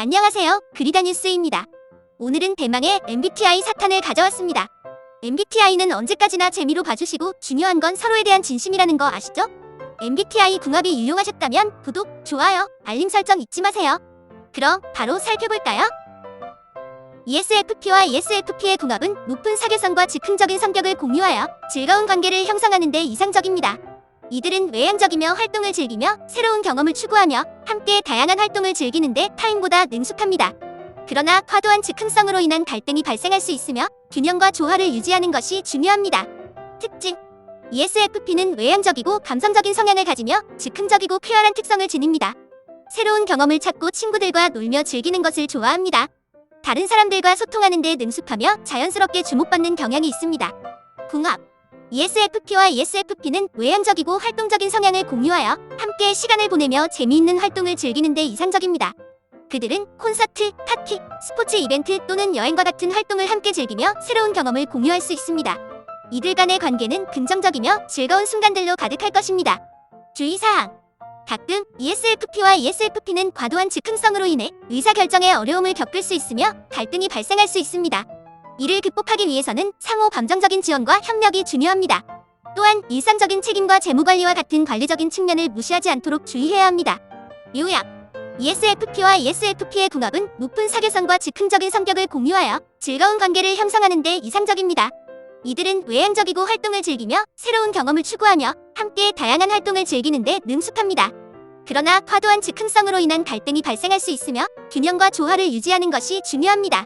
안녕하세요. 그리다뉴스입니다. 오늘은 대망의 MBTI 사탄을 가져왔습니다. MBTI는 언제까지나 재미로 봐주시고 중요한 건 서로에 대한 진심이라는 거 아시죠? MBTI 궁합이 유용하셨다면 구독, 좋아요, 알림 설정 잊지 마세요. 그럼 바로 살펴볼까요? ESFP와 ESFP의 궁합은 높은 사교성과 즉흥적인 성격을 공유하여 즐거운 관계를 형성하는 데 이상적입니다. 이들은 외향적이며 활동을 즐기며 새로운 경험을 추구하며 함께 다양한 활동을 즐기는데 타인보다 능숙합니다. 그러나 과도한 즉흥성으로 인한 갈등이 발생할 수 있으며 균형과 조화를 유지하는 것이 중요합니다. 특징: ESFP는 외향적이고 감성적인 성향을 가지며 즉흥적이고 쾌활한 특성을 지닙니다. 새로운 경험을 찾고 친구들과 놀며 즐기는 것을 좋아합니다. 다른 사람들과 소통하는 데 능숙하며 자연스럽게 주목받는 경향이 있습니다. 궁합: ESFP와 ESFP는 외향적이고 활동적인 성향을 공유하여 함께 시간을 보내며 재미있는 활동을 즐기는 데 이상적입니다. 그들은 콘서트, 파티, 스포츠 이벤트 또는 여행과 같은 활동을 함께 즐기며 새로운 경험을 공유할 수 있습니다. 이들 간의 관계는 긍정적이며 즐거운 순간들로 가득할 것입니다. 주의사항: 가끔 ESFP와 ESFP는 과도한 즉흥성으로 인해 의사결정에 어려움을 겪을 수 있으며 갈등이 발생할 수 있습니다. 이를 극복하기 위해서는 상호 감정적인 지원과 협력이 중요합니다. 또한 일상적인 책임과 재무관리와 같은 관리적인 측면을 무시하지 않도록 주의해야 합니다. 요약: ESFP와 ESFP의 궁합은 높은 사교성과 즉흥적인 성격을 공유하여 즐거운 관계를 형성하는 데 이상적입니다. 이들은 외향적이고 활동을 즐기며 새로운 경험을 추구하며 함께 다양한 활동을 즐기는 데 능숙합니다. 그러나 과도한 즉흥성으로 인한 갈등이 발생할 수 있으며 균형과 조화를 유지하는 것이 중요합니다.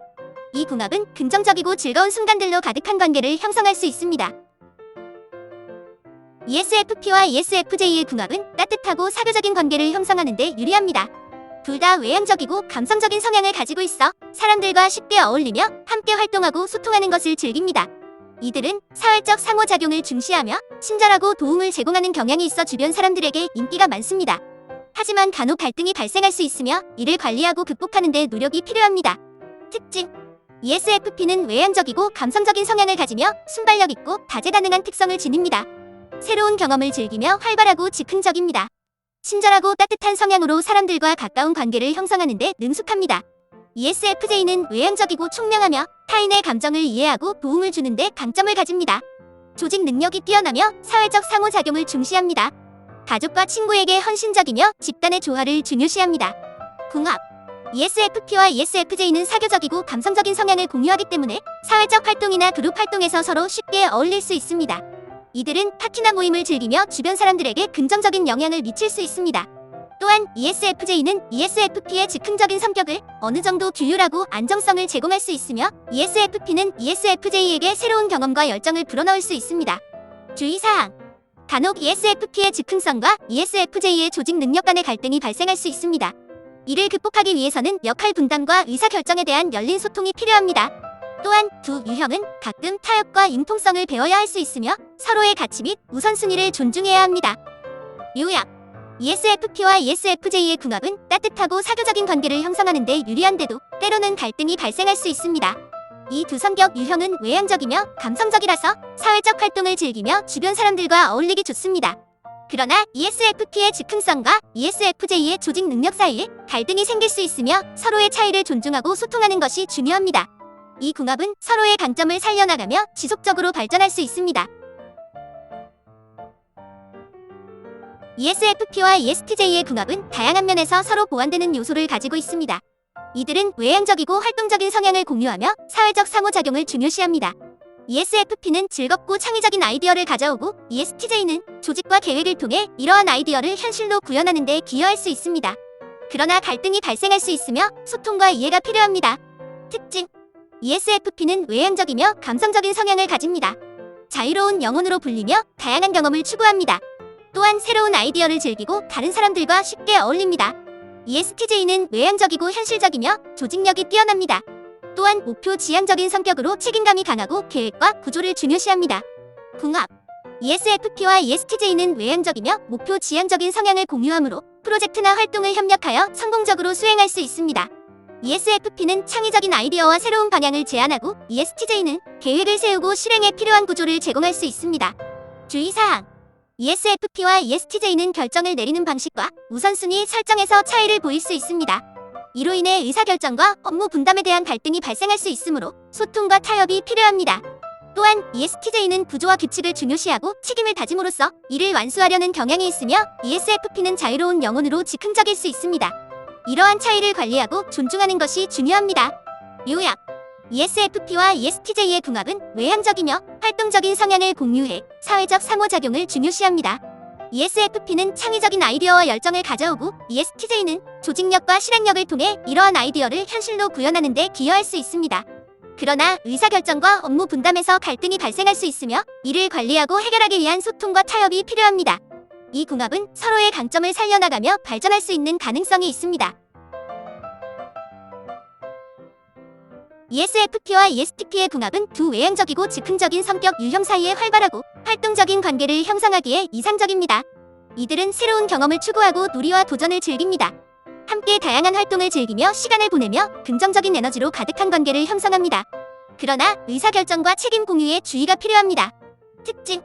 이 궁합은 긍정적이고 즐거운 순간들로 가득한 관계를 형성할 수 있습니다. ESFP와 ESFJ의 궁합은 따뜻하고 사교적인 관계를 형성하는 데 유리합니다. 둘 다 외향적이고 감성적인 성향을 가지고 있어 사람들과 쉽게 어울리며 함께 활동하고 소통하는 것을 즐깁니다. 이들은 사회적 상호작용을 중시하며 친절하고 도움을 제공하는 경향이 있어 주변 사람들에게 인기가 많습니다. 하지만 간혹 갈등이 발생할 수 있으며 이를 관리하고 극복하는 데 노력이 필요합니다. 특징: ESFP는 외향적이고 감성적인 성향을 가지며 순발력 있고 다재다능한 특성을 지닙니다. 새로운 경험을 즐기며 활발하고 즉흥적입니다. 친절하고 따뜻한 성향으로 사람들과 가까운 관계를 형성하는 데 능숙합니다. ESFJ는 외향적이고 총명하며 타인의 감정을 이해하고 도움을 주는 데 강점을 가집니다. 조직 능력이 뛰어나며 사회적 상호작용을 중시합니다. 가족과 친구에게 헌신적이며 집단의 조화를 중요시합니다. 궁합: ESFP와 ESFJ는 사교적이고 감성적인 성향을 공유하기 때문에 사회적 활동이나 그룹 활동에서 서로 쉽게 어울릴 수 있습니다. 이들은 파티나 모임을 즐기며 주변 사람들에게 긍정적인 영향을 미칠 수 있습니다. 또한 ESFJ는 ESFP의 즉흥적인 성격을 어느 정도 규율하고 안정성을 제공할 수 있으며 ESFP는 ESFJ에게 새로운 경험과 열정을 불어넣을 수 있습니다. 주의사항: 간혹 ESFP의 즉흥성과 ESFJ의 조직 능력 간의 갈등이 발생할 수 있습니다. 이를 극복하기 위해서는 역할 분담과 의사결정에 대한 열린 소통이 필요합니다. 또한 두 유형은 가끔 타협과 융통성을 배워야 할 수 있으며 서로의 가치 및 우선순위를 존중해야 합니다. 요약: ESFP와 ESFJ의 궁합은 따뜻하고 사교적인 관계를 형성하는 데 유리한데도 때로는 갈등이 발생할 수 있습니다. 이 두 성격 유형은 외향적이며 감성적이라서 사회적 활동을 즐기며 주변 사람들과 어울리기 좋습니다. 그러나 ESFP의 즉흥성과 ESFJ의 조직 능력 사이에 갈등이 생길 수 있으며 서로의 차이를 존중하고 소통하는 것이 중요합니다. 이 궁합은 서로의 강점을 살려나가며 지속적으로 발전할 수 있습니다. ESFP와 ESTJ의 궁합은 다양한 면에서 서로 보완되는 요소를 가지고 있습니다. 이들은 외향적이고 활동적인 성향을 공유하며 사회적 상호작용을 중요시합니다. ESFP는 즐겁고 창의적인 아이디어를 가져오고 ESTJ는 조직과 계획을 통해 이러한 아이디어를 현실로 구현하는 데 기여할 수 있습니다. 그러나 갈등이 발생할 수 있으며 소통과 이해가 필요합니다. 특징: ESFP는 외향적이며 감성적인 성향을 가집니다. 자유로운 영혼으로 불리며 다양한 경험을 추구합니다. 또한 새로운 아이디어를 즐기고 다른 사람들과 쉽게 어울립니다. ESTJ는 외향적이고 현실적이며 조직력이 뛰어납니다. 또한 목표 지향적인 성격으로 책임감이 강하고 계획과 구조를 중요시합니다. 궁합: ESFP와 ESTJ는 외향적이며 목표 지향적인 성향을 공유하므로 프로젝트나 활동을 협력하여 성공적으로 수행할 수 있습니다. ESFP는 창의적인 아이디어와 새로운 방향을 제안하고 ESTJ는 계획을 세우고 실행에 필요한 구조를 제공할 수 있습니다. 주의사항: ESFP와 ESTJ는 결정을 내리는 방식과 우선순위 설정에서 차이를 보일 수 있습니다. 이로 인해 의사결정과 업무 분담에 대한 갈등이 발생할 수 있으므로 소통과 타협이 필요합니다. 또한 ESTJ는 구조와 규칙을 중요시하고 책임을 다짐으로써 이를 완수하려는 경향이 있으며 ESFP는 자유로운 영혼으로 즉흥적일 수 있습니다. 이러한 차이를 관리하고 존중하는 것이 중요합니다. 요약: ESFP와 ESTJ의 궁합은 외향적이며 활동적인 성향을 공유해 사회적 상호작용을 중요시합니다. ESFP는 창의적인 아이디어와 열정을 가져오고 ESTJ는 조직력과 실행력을 통해 이러한 아이디어를 현실로 구현하는 데 기여할 수 있습니다. 그러나 의사결정과 업무 분담에서 갈등이 발생할 수 있으며 이를 관리하고 해결하기 위한 소통과 타협이 필요합니다. 이 궁합은 서로의 강점을 살려나가며 발전할 수 있는 가능성이 있습니다. ESFP와 ESTP의 궁합은 두 외향적이고 즉흥적인 성격 유형 사이에 활발하고 활동적인 관계를 형성하기에 이상적입니다. 이들은 새로운 경험을 추구하고 놀이와 도전을 즐깁니다. 함께 다양한 활동을 즐기며 시간을 보내며 긍정적인 에너지로 가득한 관계를 형성합니다. 그러나 의사결정과 책임 공유에 주의가 필요합니다. 특징: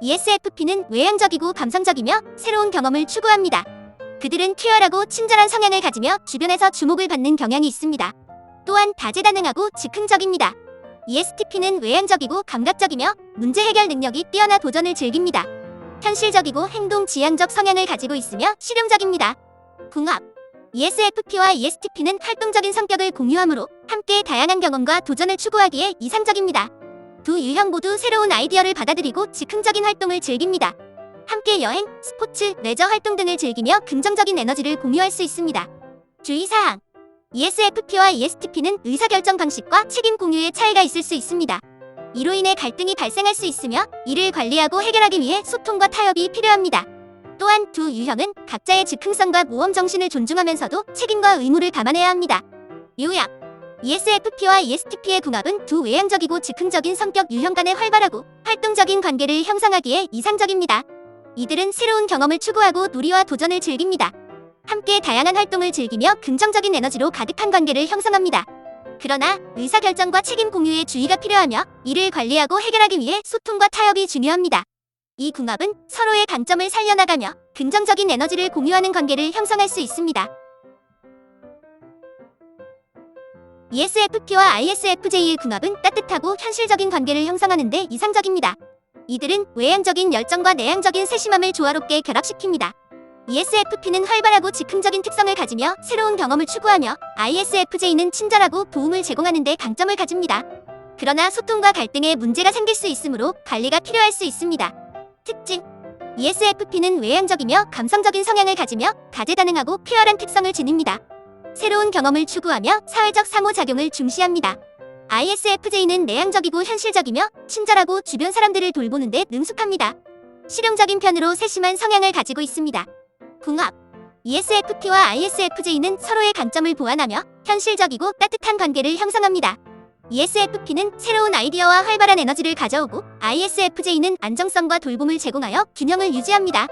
ESFP는 외향적이고 감성적이며 새로운 경험을 추구합니다. 그들은 쾌활하고 친절한 성향을 가지며 주변에서 주목을 받는 경향이 있습니다. 또한 다재다능하고 즉흥적입니다. ESTP는 외향적이고 감각적이며 문제 해결 능력이 뛰어나 도전을 즐깁니다. 현실적이고 행동 지향적 성향을 가지고 있으며 실용적입니다. 궁합: ESFP와 ESTP는 활동적인 성격을 공유하므로 함께 다양한 경험과 도전을 추구하기에 이상적입니다. 두 유형 모두 새로운 아이디어를 받아들이고 즉흥적인 활동을 즐깁니다. 함께 여행, 스포츠, 레저 활동 등을 즐기며 긍정적인 에너지를 공유할 수 있습니다. 주의사항: ESFP와 ESTP는 의사결정 방식과 책임 공유의 차이가 있을 수 있습니다. 이로 인해 갈등이 발생할 수 있으며 이를 관리하고 해결하기 위해 소통과 타협이 필요합니다. 또한 두 유형은 각자의 즉흥성과 모험 정신을 존중하면서도 책임과 의무를 감안해야 합니다. 요약: ESFP와 ESTP의 궁합은 두 외향적이고 즉흥적인 성격 유형 간의 활발하고 활동적인 관계를 형성하기에 이상적입니다. 이들은 새로운 경험을 추구하고 놀이와 도전을 즐깁니다. 함께 다양한 활동을 즐기며 긍정적인 에너지로 가득한 관계를 형성합니다. 그러나 의사결정과 책임 공유에 주의가 필요하며 이를 관리하고 해결하기 위해 소통과 타협이 중요합니다. 이 궁합은 서로의 강점을 살려나가며 긍정적인 에너지를 공유하는 관계를 형성할 수 있습니다. ESFP와 ISFJ의 궁합은 따뜻하고 현실적인 관계를 형성하는 데 이상적입니다. 이들은 외향적인 열정과 내향적인 세심함을 조화롭게 결합시킵니다. ESFP는 활발하고 즉흥적인 특성을 가지며 새로운 경험을 추구하며 ISFJ는 친절하고 도움을 제공하는 데 강점을 가집니다. 그러나 소통과 갈등에 문제가 생길 수 있으므로 관리가 필요할 수 있습니다. 특징: ESFP는 외향적이며 감성적인 성향을 가지며 다재다능하고 쾌활한 특성을 지닙니다. 새로운 경험을 추구하며 사회적 상호작용을 중시합니다. ISFJ는 내향적이고 현실적이며 친절하고 주변 사람들을 돌보는 데 능숙합니다. 실용적인 편으로 세심한 성향을 가지고 있습니다. 궁합: ESFP와 ISFJ는 서로의 강점을 보완하며 현실적이고 따뜻한 관계를 형성합니다. ESFP는 새로운 아이디어와 활발한 에너지를 가져오고 ISFJ는 안정성과 돌봄을 제공하여 균형을 유지합니다.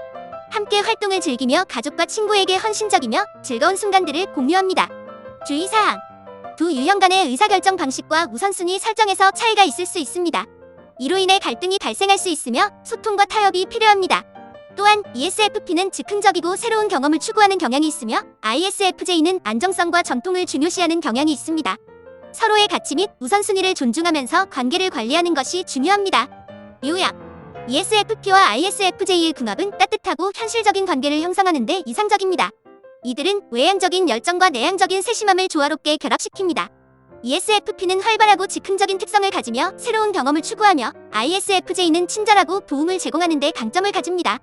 함께 활동을 즐기며 가족과 친구에게 헌신적이며 즐거운 순간들을 공유합니다. 주의사항: 두 유형 간의 의사결정 방식과 우선순위 설정에서 차이가 있을 수 있습니다. 이로 인해 갈등이 발생할 수 있으며 소통과 타협이 필요합니다. 또한 ESFP는 즉흥적이고 새로운 경험을 추구하는 경향이 있으며 ISFJ는 안정성과 전통을 중요시하는 경향이 있습니다. 서로의 가치 및 우선순위를 존중하면서 관계를 관리하는 것이 중요합니다. 요약: ESFP와 ISFJ의 궁합은 따뜻하고 현실적인 관계를 형성하는 데 이상적입니다. 이들은 외향적인 열정과 내향적인 세심함을 조화롭게 결합시킵니다. ESFP는 활발하고 즉흥적인 특성을 가지며 새로운 경험을 추구하며 ISFJ는 친절하고 도움을 제공하는 데 강점을 가집니다.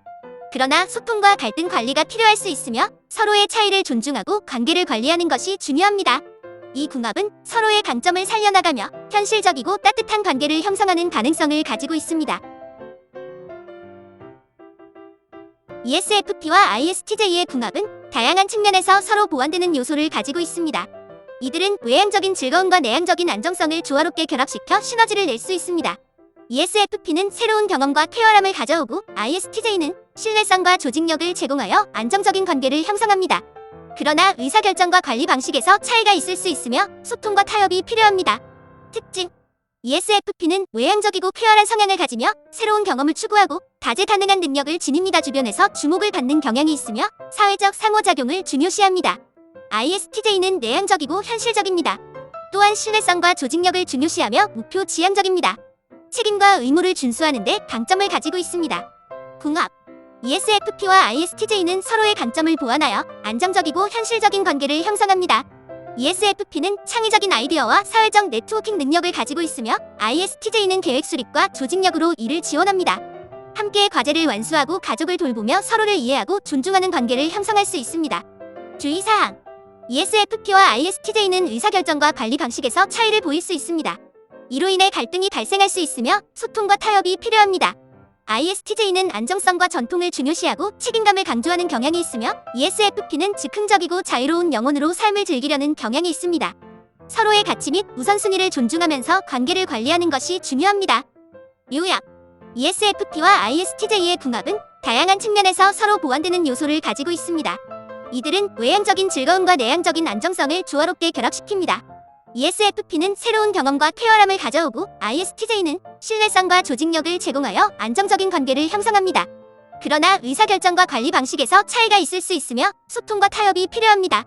그러나 소통과 갈등 관리가 필요할 수 있으며 서로의 차이를 존중하고 관계를 관리하는 것이 중요합니다. 이 궁합은 서로의 강점을 살려나가며 현실적이고 따뜻한 관계를 형성하는 가능성을 가지고 있습니다. ESFP와 ISTJ의 궁합은 다양한 측면에서 서로 보완되는 요소를 가지고 있습니다. 이들은 외향적인 즐거움과 내향적인 안정성을 조화롭게 결합시켜 시너지를 낼 수 있습니다. ESFP는 새로운 경험과 쾌활함을 가져오고 ISTJ는 신뢰성과 조직력을 제공하여 안정적인 관계를 형성합니다. 그러나 의사결정과 관리 방식에서 차이가 있을 수 있으며 소통과 타협이 필요합니다. 특징: ESFP는 외향적이고 쾌활한 성향을 가지며 새로운 경험을 추구하고 다재다능한 능력을 지닙니다. 주변에서 주목을 받는 경향이 있으며 사회적 상호작용을 중요시합니다. ISTJ는 내향적이고 현실적입니다. 또한 신뢰성과 조직력을 중요시하며 목표 지향적입니다. 책임과 의무를 준수하는 데 강점을 가지고 있습니다. 궁합. ESFP와 ISTJ는 서로의 강점을 보완하여 안정적이고 현실적인 관계를 형성합니다. ESFP는 창의적인 아이디어와 사회적 네트워킹 능력을 가지고 있으며 ISTJ는 계획 수립과 조직력으로 이를 지원합니다. 함께 과제를 완수하고 가족을 돌보며 서로를 이해하고 존중하는 관계를 형성할 수 있습니다. 주의사항. ESFP와 ISTJ는 의사결정과 관리 방식에서 차이를 보일 수 있습니다. 이로 인해 갈등이 발생할 수 있으며 소통과 타협이 필요합니다. ISTJ는 안정성과 전통을 중요시하고 책임감을 강조하는 경향이 있으며 ESFP는 즉흥적이고 자유로운 영혼으로 삶을 즐기려는 경향이 있습니다. 서로의 가치 및 우선순위를 존중하면서 관계를 관리하는 것이 중요합니다. 요약. ESFP와 ISTJ의 궁합은 다양한 측면에서 서로 보완되는 요소를 가지고 있습니다. 이들은 외향적인 즐거움과 내향적인 안정성을 조화롭게 결합시킵니다. ESFP는 새로운 경험과 쾌활함을 가져오고 ISTJ는 신뢰성과 조직력을 제공하여 안정적인 관계를 형성합니다. 그러나 의사결정과 관리 방식에서 차이가 있을 수 있으며 소통과 타협이 필요합니다.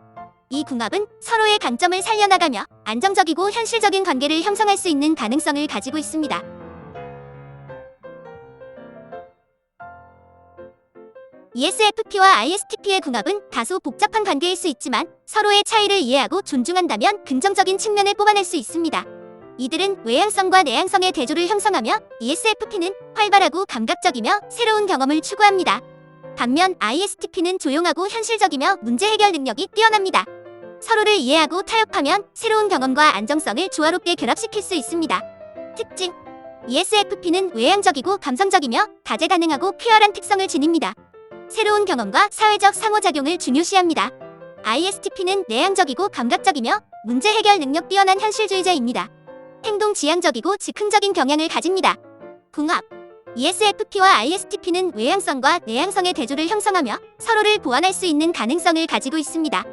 이 궁합은 서로의 강점을 살려나가며 안정적이고 현실적인 관계를 형성할 수 있는 가능성을 가지고 있습니다. ESFP와 ISTP의 궁합은 다소 복잡한 관계일 수 있지만 서로의 차이를 이해하고 존중한다면 긍정적인 측면을 뽑아낼 수 있습니다. 이들은 외향성과 내향성의 대조를 형성하며 ESFP는 활발하고 감각적이며 새로운 경험을 추구합니다. 반면 ISTP는 조용하고 현실적이며 문제 해결 능력이 뛰어납니다. 서로를 이해하고 타협하면 새로운 경험과 안정성을 조화롭게 결합시킬 수 있습니다. 특징. ESFP는 외향적이고 감성적이며 다재다능하고 쾌활한 특성을 지닙니다. 새로운 경험과 사회적 상호작용을 중요시합니다. ISTP는 내향적이고 감각적이며 문제 해결 능력 뛰어난 현실주의자입니다. 행동 지향적이고 즉흥적인 경향을 가집니다. 궁합. ESFP와 ISTP는 외향성과 내향성의 대조를 형성하며 서로를 보완할 수 있는 가능성을 가지고 있습니다.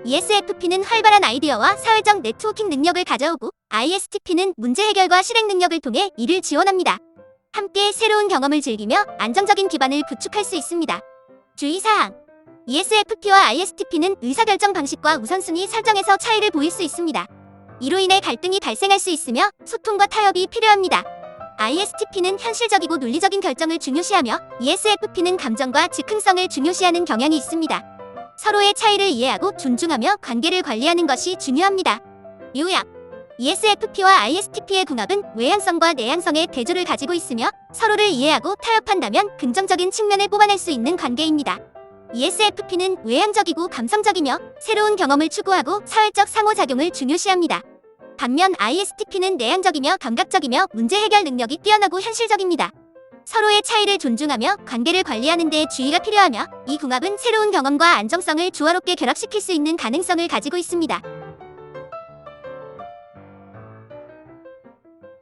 ESFP는 활발한 아이디어와 사회적 네트워킹 능력을 가져오고 ISTP는 문제 해결과 실행 능력을 통해 이를 지원합니다. 함께 새로운 경험을 즐기며 안정적인 기반을 구축할 수 있습니다. 주의사항. ESFP와 ISTP는 의사결정 방식과 우선순위 설정에서 차이를 보일 수 있습니다. 이로 인해 갈등이 발생할 수 있으며 소통과 타협이 필요합니다. ISTP는 현실적이고 논리적인 결정을 중요시하며 ESFP는 감정과 즉흥성을 중요시하는 경향이 있습니다. 서로의 차이를 이해하고 존중하며 관계를 관리하는 것이 중요합니다. 요약. ESFP와 ISTP의 궁합은 외향성과 내향성의 대조를 가지고 있으며 서로를 이해하고 타협한다면 긍정적인 측면을 뽑아낼 수 있는 관계입니다. ESFP는 외향적이고 감성적이며 새로운 경험을 추구하고 사회적 상호작용을 중요시합니다. 반면 ISTP는 내향적이며 감각적이며 문제 해결 능력이 뛰어나고 현실적입니다. 서로의 차이를 존중하며 관계를 관리하는 데 주의가 필요하며 이 궁합은 새로운 경험과 안정성을 조화롭게 결합시킬 수 있는 가능성을 가지고 있습니다.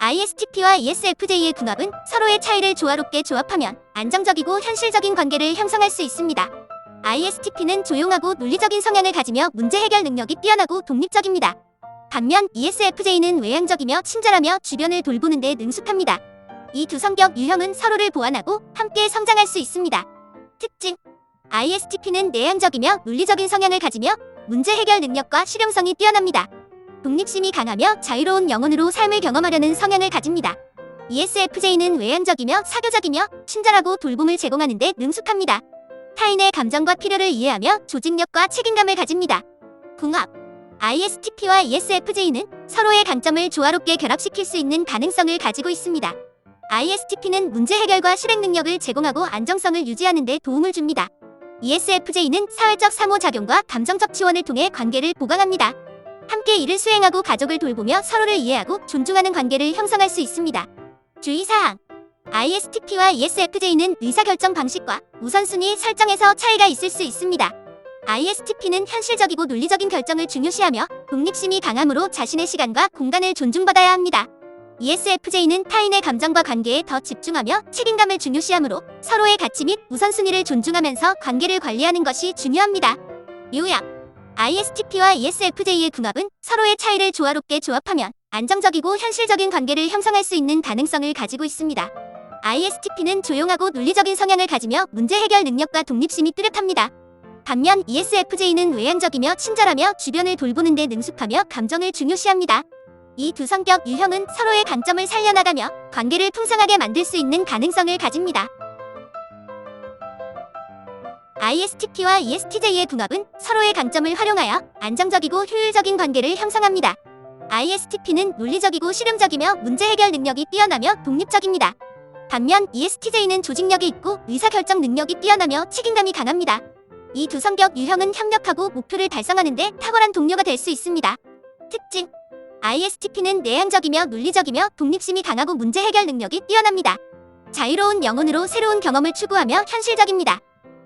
ISTP와 ESFJ의 궁합은 서로의 차이를 조화롭게 조합하면 안정적이고 현실적인 관계를 형성할 수 있습니다. ISTP는 조용하고 논리적인 성향을 가지며 문제 해결 능력이 뛰어나고 독립적입니다. 반면 ESFJ는 외향적이며 친절하며 주변을 돌보는 데 능숙합니다. 이 두 성격 유형은 서로를 보완하고 함께 성장할 수 있습니다. 특징. ISTP는 내향적이며 논리적인 성향을 가지며 문제 해결 능력과 실용성이 뛰어납니다. 독립심이 강하며 자유로운 영혼으로 삶을 경험하려는 성향을 가집니다. ESFJ는 외향적이며 사교적이며 친절하고 돌봄을 제공하는 데 능숙합니다. 타인의 감정과 필요를 이해하며 조직력과 책임감을 가집니다. 궁합. ISTP와 ESFJ는 서로의 강점을 조화롭게 결합시킬 수 있는 가능성을 가지고 있습니다. ISTP는 문제 해결과 실행 능력을 제공하고 안정성을 유지하는 데 도움을 줍니다. ESFJ는 사회적 상호작용과 감정적 지원을 통해 관계를 보강합니다. 함께 일을 수행하고 가족을 돌보며 서로를 이해하고 존중하는 관계를 형성할 수 있습니다. 주의사항. ISTP와 ESFJ는 의사결정 방식과 우선순위 설정에서 차이가 있을 수 있습니다. ISTP는 현실적이고 논리적인 결정을 중요시하며 독립심이 강하므로 자신의 시간과 공간을 존중받아야 합니다. ESFJ는 타인의 감정과 관계에 더 집중하며 책임감을 중요시하므로 서로의 가치 및 우선순위를 존중하면서 관계를 관리하는 것이 중요합니다. 요약. ISTP와 ESFJ의 궁합은 서로의 차이를 조화롭게 조합하면 안정적이고 현실적인 관계를 형성할 수 있는 가능성을 가지고 있습니다. ISTP는 조용하고 논리적인 성향을 가지며 문제 해결 능력과 독립심이 뚜렷합니다. 반면 ESFJ는 외향적이며 친절하며 주변을 돌보는 데 능숙하며 감정을 중요시합니다. 이 두 성격 유형은 서로의 강점을 살려나가며 관계를 풍성하게 만들 수 있는 가능성을 가집니다. ISTP와 ESTJ의 궁합은 서로의 강점을 활용하여 안정적이고 효율적인 관계를 형성합니다. ISTP는 논리적이고 실용적이며 문제 해결 능력이 뛰어나며 독립적입니다. 반면 ESTJ는 조직력이 있고 의사결정 능력이 뛰어나며 책임감이 강합니다. 이 두 성격 유형은 협력하고 목표를 달성하는 데 탁월한 동료가 될 수 있습니다. 특징: ISTP는 내향적이며 논리적이며 독립심이 강하고 문제 해결 능력이 뛰어납니다. 자유로운 영혼으로 새로운 경험을 추구하며 현실적입니다.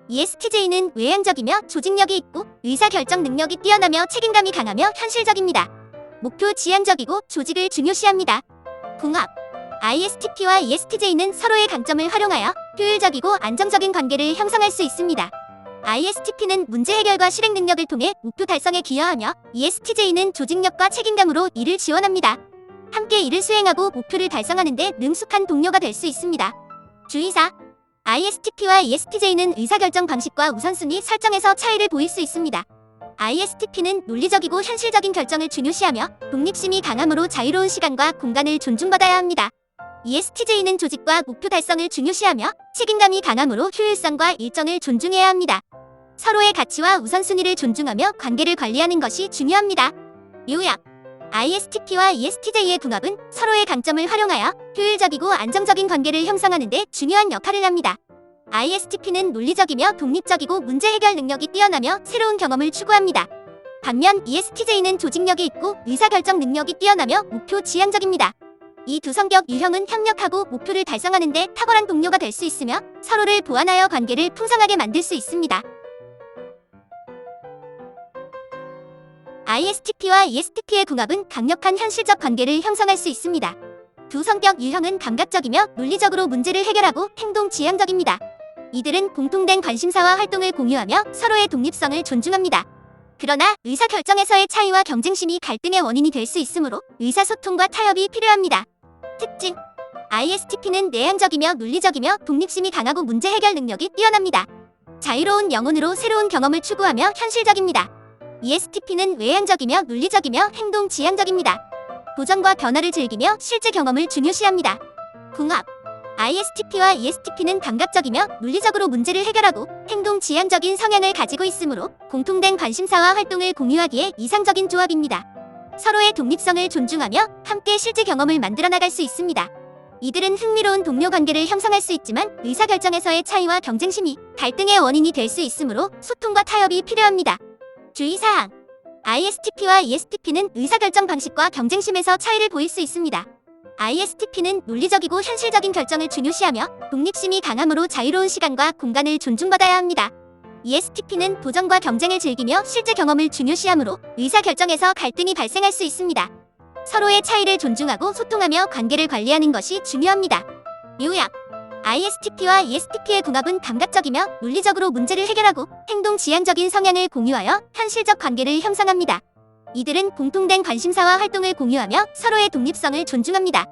ESTJ는 외향적이며 조직력이 있고 의사결정 능력이 뛰어나며 책임감이 강하며 현실적입니다. 목표 지향적이고 조직을 중요시합니다. 궁합: ISTP와 ESTJ는 서로의 강점을 활용하여 효율적이고 안정적인 관계를 형성할 수 있습니다. ISTP는 문제 해결과 실행 능력을 통해 목표 달성에 기여하며 ESTJ는 조직력과 책임감으로 이를 지원합니다. 함께 일을 수행하고 목표를 달성하는 데 능숙한 동료가 될 수 있습니다. 주의사: ISTP와 ESTJ는 의사결정 방식과 우선순위 설정에서 차이를 보일 수 있습니다. ISTP는 논리적이고 현실적인 결정을 중요시하며 독립심이 강하므로 자유로운 시간과 공간을 존중받아야 합니다. ESTJ는 조직과 목표 달성을 중요시하며 책임감이 강하므로 효율성과 일정을 존중해야 합니다. 서로의 가치와 우선순위를 존중하며 관계를 관리하는 것이 중요합니다. 요약: ISTP와 ESTJ의 궁합은 서로의 강점을 활용하여 효율적이고 안정적인 관계를 형성하는 데 중요한 역할을 합니다. ISTP는 논리적이며 독립적이고 문제 해결 능력이 뛰어나며 새로운 경험을 추구합니다. 반면 ESTJ는 조직력이 있고 의사결정 능력이 뛰어나며 목표 지향적입니다. 이 두 성격 유형은 협력하고 목표를 달성하는 데 탁월한 동료가 될 수 있으며 서로를 보완하여 관계를 풍성하게 만들 수 있습니다. ISTP와 ESTP의 궁합은 강력한 현실적 관계를 형성할 수 있습니다. 두 성격 유형은 감각적이며 논리적으로 문제를 해결하고 행동 지향적입니다. 이들은 공통된 관심사와 활동을 공유하며 서로의 독립성을 존중합니다. 그러나 의사결정에서의 차이와 경쟁심이 갈등의 원인이 될 수 있으므로 의사소통과 타협이 필요합니다. 특징: ISTP는 내향적이며 논리적이며 독립심이 강하고 문제 해결 능력이 뛰어납니다. 자유로운 영혼으로 새로운 경험을 추구하며 현실적입니다. ESTP는 외향적이며 논리적이며 행동 지향적입니다. 도전과 변화를 즐기며 실제 경험을 중요시합니다. 궁합: ISTP와 ESTP는 감각적이며 논리적으로 문제를 해결하고 행동 지향적인 성향을 가지고 있으므로 공통된 관심사와 활동을 공유하기에 이상적인 조합입니다. 서로의 독립성을 존중하며 함께 실제 경험을 만들어 나갈 수 있습니다. 이들은 흥미로운 동료 관계를 형성할 수 있지만 의사결정에서의 차이와 경쟁심이 갈등의 원인이 될 수 있으므로 소통과 타협이 필요합니다. 주의사항: ISTP와 ESTP는 의사결정 방식과 경쟁심에서 차이를 보일 수 있습니다. ISTP는 논리적이고 현실적인 결정을 중요시하며 독립심이 강하므로 자유로운 시간과 공간을 존중받아야 합니다. ESTP는 도전과 경쟁을 즐기며 실제 경험을 중요시하므로 의사결정에서 갈등이 발생할 수 있습니다. 서로의 차이를 존중하고 소통하며 관계를 관리하는 것이 중요합니다. 요약: ISTP와 ESTP의 궁합은 감각적이며 논리적으로 문제를 해결하고 행동 지향적인 성향을 공유하여 현실적 관계를 형성합니다. 이들은 공통된 관심사와 활동을 공유하며 서로의 독립성을 존중합니다.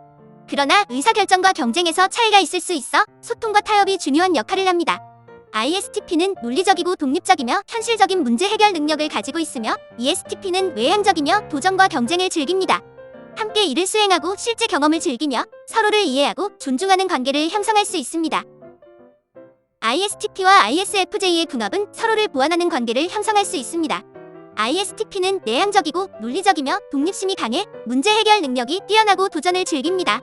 그러나 의사결정과 경쟁에서 차이가 있을 수 있어 소통과 타협이 중요한 역할을 합니다. ISTP는 논리적이고 독립적이며 현실적인 문제 해결 능력을 가지고 있으며 ESTP는 외향적이며 도전과 경쟁을 즐깁니다. 함께 일을 수행하고 실제 경험을 즐기며 서로를 이해하고 존중하는 관계를 형성할 수 있습니다. ISTP와 ISFJ의 궁합은 서로를 보완하는 관계를 형성할 수 있습니다. ISTP는 내향적이고 논리적이며 독립심이 강해 문제 해결 능력이 뛰어나고 도전을 즐깁니다.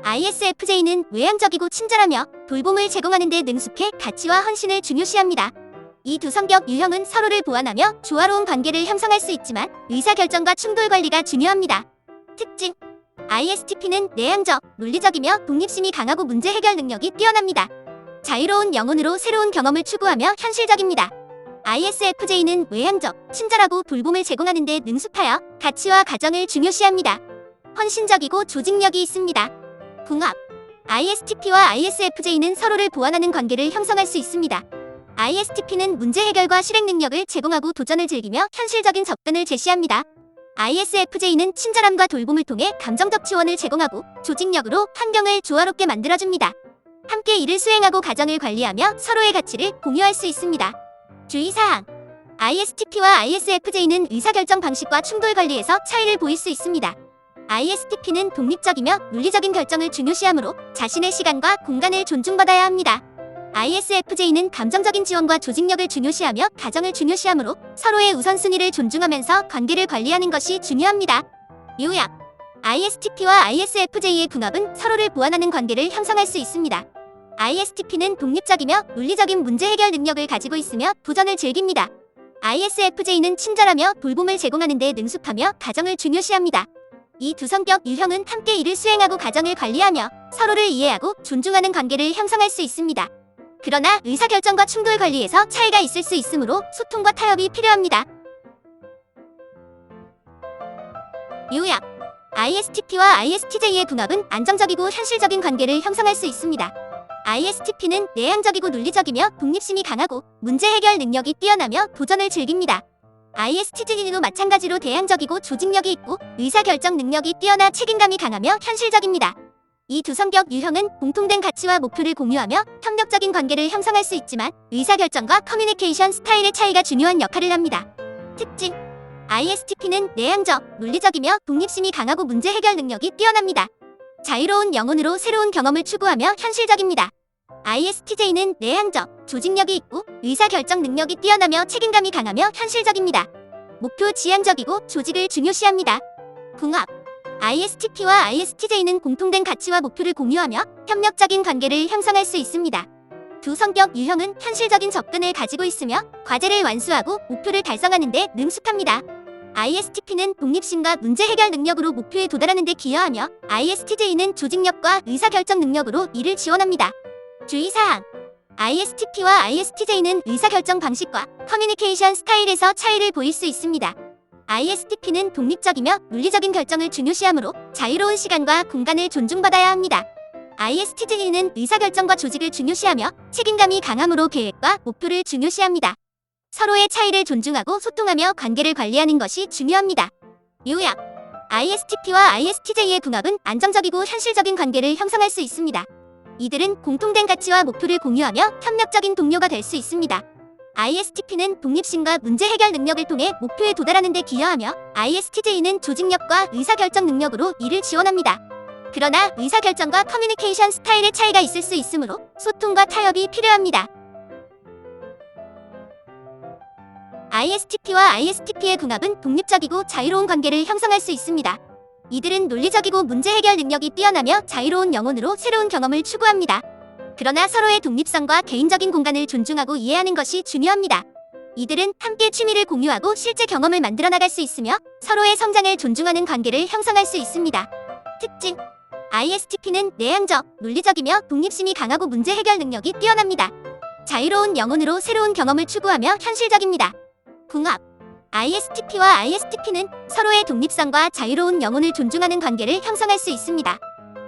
ISFJ는 외향적이고 친절하며 돌봄을 제공하는 데 능숙해 가치와 헌신을 중요시합니다. 이 두 성격 유형은 서로를 보완하며 조화로운 관계를 형성할 수 있지만 의사결정과 충돌 관리가 중요합니다. 특징: ISTP는 내향적, 논리적이며 독립심이 강하고 문제 해결 능력이 뛰어납니다. 자유로운 영혼으로 새로운 경험을 추구하며 현실적입니다. ISFJ는 외향적, 친절하고 돌봄을 제공하는 데 능숙하여 가치와 가정을 중요시합니다. 헌신적이고 조직력이 있습니다. 궁합: ISTP와 ISFJ는 서로를 보완하는 관계를 형성할 수 있습니다. ISTP는 문제 해결과 실행 능력을 제공하고 도전을 즐기며 현실적인 접근을 제시합니다. ISFJ는 친절함과 돌봄을 통해 감정적 지원을 제공하고 조직력으로 환경을 조화롭게 만들어줍니다. 함께 일을 수행하고 가정을 관리하며 서로의 가치를 공유할 수 있습니다. 주의사항: ISTP와 ISFJ는 의사결정 방식과 충돌 관리에서 차이를 보일 수 있습니다. ISTP는 독립적이며 물리적인 결정을 중요시하므로 자신의 시간과 공간을 존중받아야 합니다. ISFJ는 감정적인 지원과 조직력을 중요시하며 가정을 중요시하므로 서로의 우선순위를 존중하면서 관계를 관리하는 것이 중요합니다. 요약: ISTP와 ISFJ의 궁합은 서로를 보완하는 관계를 형성할 수 있습니다. ISTP는 독립적이며 물리적인 문제 해결 능력을 가지고 있으며 도전을 즐깁니다. ISFJ는 친절하며 돌봄을 제공하는 데 능숙하며 가정을 중요시합니다. 이 두 성격 유형은 함께 일을 수행하고 가정을 관리하며 서로를 이해하고 존중하는 관계를 형성할 수 있습니다. 그러나 의사결정과 충돌 관리에서 차이가 있을 수 있으므로 소통과 타협이 필요합니다. 요약: ISTP와 ISTJ의 궁합은 안정적이고 현실적인 관계를 형성할 수 있습니다. ISTP는 내향적이고 논리적이며 독립심이 강하고 문제 해결 능력이 뛰어나며 도전을 즐깁니다. ISTJ도 마찬가지로 내향적이고 조직력이 있고 의사결정 능력이 뛰어나 책임감이 강하며 현실적입니다. 이 두 성격 유형은 공통된 가치와 목표를 공유하며 협력적인 관계를 형성할 수 있지만 의사결정과 커뮤니케이션 스타일의 차이가 중요한 역할을 합니다. 특징: ISTP는 내향적, 논리적이며 독립심이 강하고 문제 해결 능력이 뛰어납니다. 자유로운 영혼으로 새로운 경험을 추구하며 현실적입니다. ISTJ는 내향적, 조직력이 있고 의사결정 능력이 뛰어나며 책임감이 강하며 현실적입니다. 목표 지향적이고 조직을 중요시합니다. 궁합: ISTP와 ISTJ는 공통된 가치와 목표를 공유하며 협력적인 관계를 형성할 수 있습니다. 두 성격 유형은 현실적인 접근을 가지고 있으며 과제를 완수하고 목표를 달성하는 데 능숙합니다. ISTP는 독립심과 문제 해결 능력으로 목표에 도달하는 데 기여하며 ISTJ는 조직력과 의사결정 능력으로 이를 지원합니다. 주의사항: ISTP와 ISTJ는 의사결정 방식과 커뮤니케이션 스타일에서 차이를 보일 수 있습니다. ISTP는 독립적이며 물리적인 결정을 중요시하므로 자유로운 시간과 공간을 존중받아야 합니다. ISTJ는 의사결정과 조직을 중요시하며 책임감이 강함으로 계획과 목표를 중요시합니다. 서로의 차이를 존중하고 소통하며 관계를 관리하는 것이 중요합니다. 요약: ISTP와 ISTJ의 궁합은 안정적이고 현실적인 관계를 형성할 수 있습니다. 이들은 공통된 가치와 목표를 공유하며 협력적인 동료가 될 수 있습니다. ISTP는 독립심과 문제 해결 능력을 통해 목표에 도달하는 데 기여하며 ISTJ는 조직력과 의사결정 능력으로 이를 지원합니다. 그러나 의사결정과 커뮤니케이션 스타일의 차이가 있을 수 있으므로 소통과 타협이 필요합니다. ISTP와 ISTP의 궁합은 독립적이고 자유로운 관계를 형성할 수 있습니다. 이들은 논리적이고 문제 해결 능력이 뛰어나며 자유로운 영혼으로 새로운 경험을 추구합니다. 그러나 서로의 독립성과 개인적인 공간을 존중하고 이해하는 것이 중요합니다. 이들은 함께 취미를 공유하고 실제 경험을 만들어 나갈 수 있으며 서로의 성장을 존중하는 관계를 형성할 수 있습니다. 특징: ISTP는 내향적, 논리적이며 독립심이 강하고 문제 해결 능력이 뛰어납니다. 자유로운 영혼으로 새로운 경험을 추구하며 현실적입니다. 궁합: ISTP와 ISTP는 서로의 독립성과 자유로운 영혼을 존중하는 관계를 형성할 수 있습니다.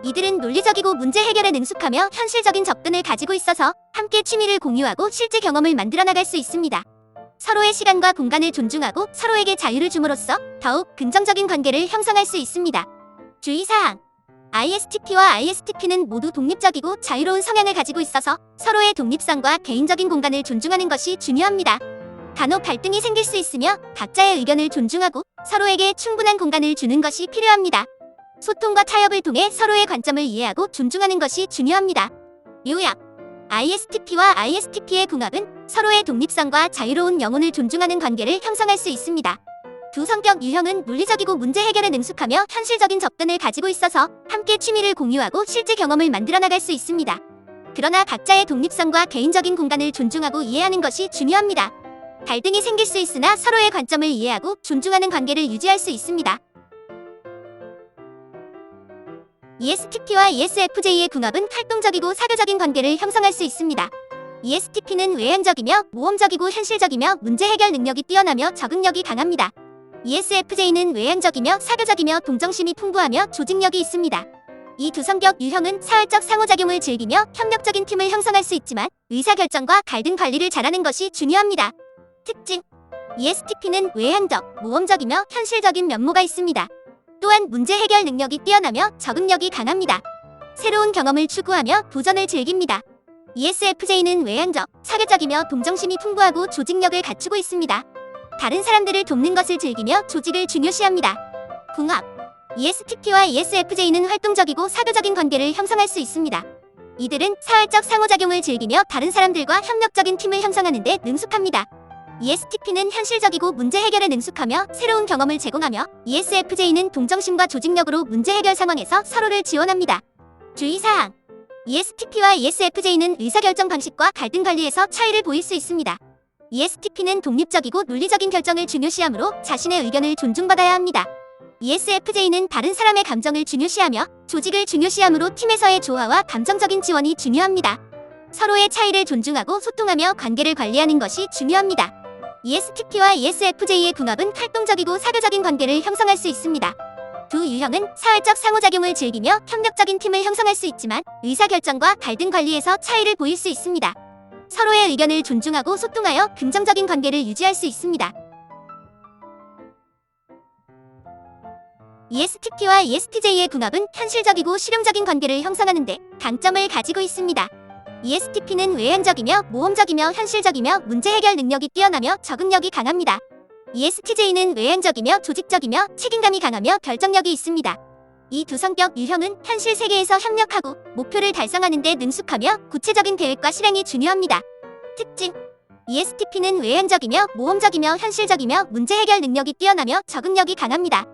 이들은 논리적이고 문제 해결에 능숙하며 현실적인 접근을 가지고 있어서 함께 취미를 공유하고 실제 경험을 만들어 나갈 수 있습니다. 서로의 시간과 공간을 존중하고 서로에게 자유를 줌으로써 더욱 긍정적인 관계를 형성할 수 있습니다. 주의사항: ISTP와 ISTP는 모두 독립적이고 자유로운 성향을 가지고 있어서 서로의 독립성과 개인적인 공간을 존중하는 것이 중요합니다. 간혹 갈등이 생길 수 있으며 각자의 의견을 존중하고 서로에게 충분한 공간을 주는 것이 필요합니다. 소통과 타협을 통해 서로의 관점을 이해하고 존중하는 것이 중요합니다. 요약: ISTP와 ISTP의 궁합은 서로의 독립성과 자유로운 영혼을 존중하는 관계를 형성할 수 있습니다. 두 성격 유형은 논리적이고 문제 해결에 능숙하며 현실적인 접근을 가지고 있어서 함께 취미를 공유하고 실제 경험을 만들어 나갈 수 있습니다. 그러나 각자의 독립성과 개인적인 공간을 존중하고 이해하는 것이 중요합니다. 갈등이 생길 수 있으나 서로의 관점을 이해하고 존중하는 관계를 유지할 수 있습니다. ESTP와 ESFJ의 궁합은 활동적이고 사교적인 관계를 형성할 수 있습니다. ESTP는 외향적이며 모험적이고 현실적이며 문제 해결 능력이 뛰어나며 적응력이 강합니다. ESFJ는 외향적이며 사교적이며 동정심이 풍부하며 조직력이 있습니다. 이 두 성격 유형은 사회적 상호작용을 즐기며 협력적인 팀을 형성할 수 있지만 의사결정과 갈등 관리를 잘하는 것이 중요합니다. 특징: ESTP는 외향적, 모험적이며 현실적인 면모가 있습니다. 또한 문제 해결 능력이 뛰어나며 적응력이 강합니다. 새로운 경험을 추구하며 도전을 즐깁니다. ESFJ는 외향적, 사교적이며 동정심이 풍부하고 조직력을 갖추고 있습니다. 다른 사람들을 돕는 것을 즐기며 조직을 중요시합니다. 궁합. ESTP와 ESFJ는 활동적이고 사교적인 관계를 형성할 수 있습니다. 이들은 사회적 상호작용을 즐기며 다른 사람들과 협력적인 팀을 형성하는 데 능숙합니다. ESTP는 현실적이고 문제 해결에 능숙하며 새로운 경험을 제공하며, ESFJ는 동정심과 조직력으로 문제 해결 상황에서 서로를 지원합니다. 주의사항. ESTP와 ESFJ는 의사결정 방식과 갈등 관리에서 차이를 보일 수 있습니다. ESTP는 독립적이고 논리적인 결정을 중요시하므로 자신의 의견을 존중받아야 합니다. ESFJ는 다른 사람의 감정을 중요시하며 조직을 중요시하므로 팀에서의 조화와 감정적인 지원이 중요합니다. 서로의 차이를 존중하고 소통하며 관계를 관리하는 것이 중요합니다. ESTP와 ESFJ의 궁합은 활동적이고 사교적인 관계를 형성할 수 있습니다. 두 유형은 사회적 상호작용을 즐기며 협력적인 팀을 형성할 수 있지만 의사결정과 갈등 관리에서 차이를 보일 수 있습니다. 서로의 의견을 존중하고 소통하여 긍정적인 관계를 유지할 수 있습니다. ESTP와 ESTJ의 궁합은 현실적이고 실용적인 관계를 형성하는 데 강점을 가지고 있습니다. ESTP는 외향적이며 모험적이며 현실적이며 문제 해결 능력이 뛰어나며 적응력이 강합니다. ESTJ는 외향적이며 조직적이며 책임감이 강하며 결정력이 있습니다. 이 두 성격 유형은 현실 세계에서 협력하고 목표를 달성하는 데 능숙하며 구체적인 계획과 실행이 중요합니다. 특징. ESTP는 외향적이며 모험적이며 현실적이며 문제 해결 능력이 뛰어나며 적응력이 강합니다.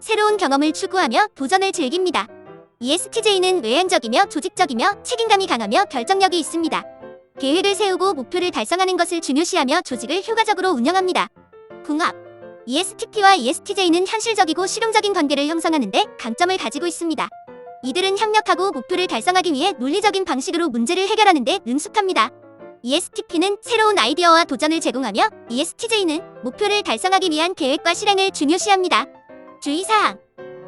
새로운 경험을 추구하며 도전을 즐깁니다. ESTJ는 외향적이며 조직적이며 책임감이 강하며 결정력이 있습니다. 계획을 세우고 목표를 달성하는 것을 중요시하며 조직을 효과적으로 운영합니다. 궁합. ESTP와 ESTJ는 현실적이고 실용적인 관계를 형성하는 데 강점을 가지고 있습니다. 이들은 협력하고 목표를 달성하기 위해 논리적인 방식으로 문제를 해결하는 데 능숙합니다. ESTP는 새로운 아이디어와 도전을 제공하며, ESTJ는 목표를 달성하기 위한 계획과 실행을 중요시합니다. 주의사항.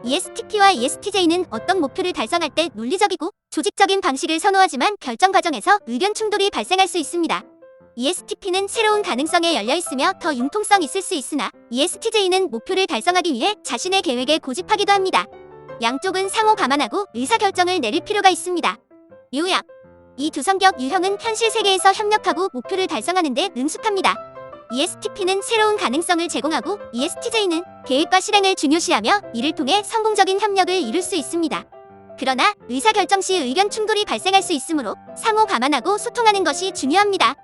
ESTP와 ESTJ는 어떤 목표를 달성할 때 논리적이고 조직적인 방식을 선호하지만 결정 과정에서 의견 충돌이 발생할 수 있습니다. ESTP는 새로운 가능성에 열려있으며 더 융통성 있을 수 있으나, ESTJ는 목표를 달성하기 위해 자신의 계획에 고집하기도 합니다. 양쪽은 상호 감안하고 의사결정을 내릴 필요가 있습니다. 요약. 이 두 성격 유형은 현실 세계에서 협력하고 목표를 달성하는 데 능숙합니다. ESTP는 새로운 가능성을 제공하고, ESTJ는 계획과 실행을 중요시하며 이를 통해 성공적인 협력을 이룰 수 있습니다. 그러나 의사결정 시 의견 충돌이 발생할 수 있으므로 상호 감안하고 소통하는 것이 중요합니다.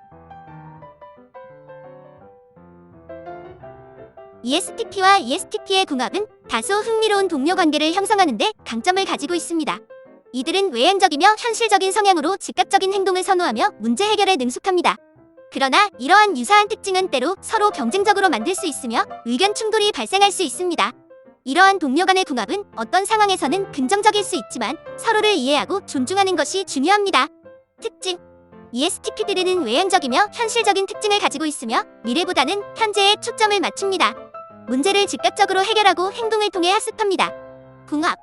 ESTP와 ESTP의 궁합은 다소 흥미로운 동료 관계를 형성하는 데 강점을 가지고 있습니다. 이들은 외향적이며 현실적인 성향으로 즉각적인 행동을 선호하며 문제 해결에 능숙합니다. 그러나 이러한 유사한 특징은 때로 서로 경쟁적으로 만들 수 있으며 의견 충돌이 발생할 수 있습니다. 이러한 동료 간의 궁합은 어떤 상황에서는 긍정적일 수 있지만 서로를 이해하고 존중하는 것이 중요합니다. 특징. ESTP들은 외향적이며 현실적인 특징을 가지고 있으며 미래보다는 현재에 초점을 맞춥니다. 문제를 즉각적으로 해결하고 행동을 통해 학습합니다. 궁합.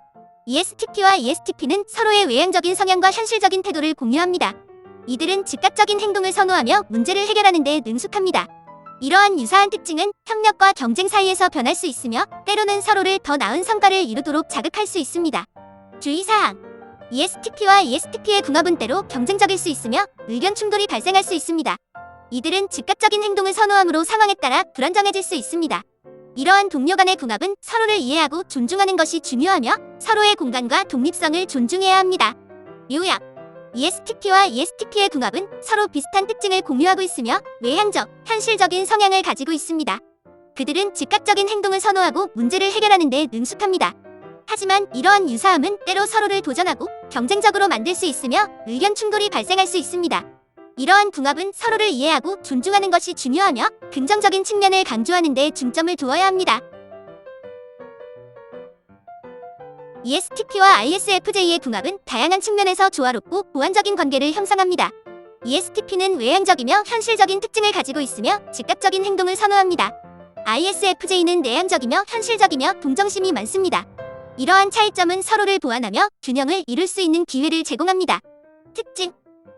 ESTP와 ESTP는 서로의 외향적인 성향과 현실적인 태도를 공유합니다. 이들은 즉각적인 행동을 선호하며 문제를 해결하는 데 능숙합니다. 이러한 유사한 특징은 협력과 경쟁 사이에서 변할 수 있으며 때로는 서로를 더 나은 성과를 이루도록 자극할 수 있습니다. 주의사항. ESTP와 ESTP의 궁합은 때로 경쟁적일 수 있으며 의견 충돌이 발생할 수 있습니다. 이들은 즉각적인 행동을 선호하므로 상황에 따라 불안정해질 수 있습니다. 이러한 동료 간의 궁합은 서로를 이해하고 존중하는 것이 중요하며 서로의 공간과 독립성을 존중해야 합니다. 요약. ESTP와 ESTP의 궁합은 서로 비슷한 특징을 공유하고 있으며 외향적, 현실적인 성향을 가지고 있습니다. 그들은 즉각적인 행동을 선호하고 문제를 해결하는 데 능숙합니다. 하지만 이러한 유사함은 때로 서로를 도전하고 경쟁적으로 만들 수 있으며 의견 충돌이 발생할 수 있습니다. 이러한 궁합은 서로를 이해하고 존중하는 것이 중요하며 긍정적인 측면을 강조하는 데 중점을 두어야 합니다. ESTP와 ISFJ의 궁합은 다양한 측면에서 조화롭고 보완적인 관계를 형성합니다. ESTP는 외향적이며 현실적인 특징을 가지고 있으며 즉각적인 행동을 선호합니다. ISFJ는 내향적이며 현실적이며 동정심이 많습니다. 이러한 차이점은 서로를 보완하며 균형을 이룰 수 있는 기회를 제공합니다. 특징.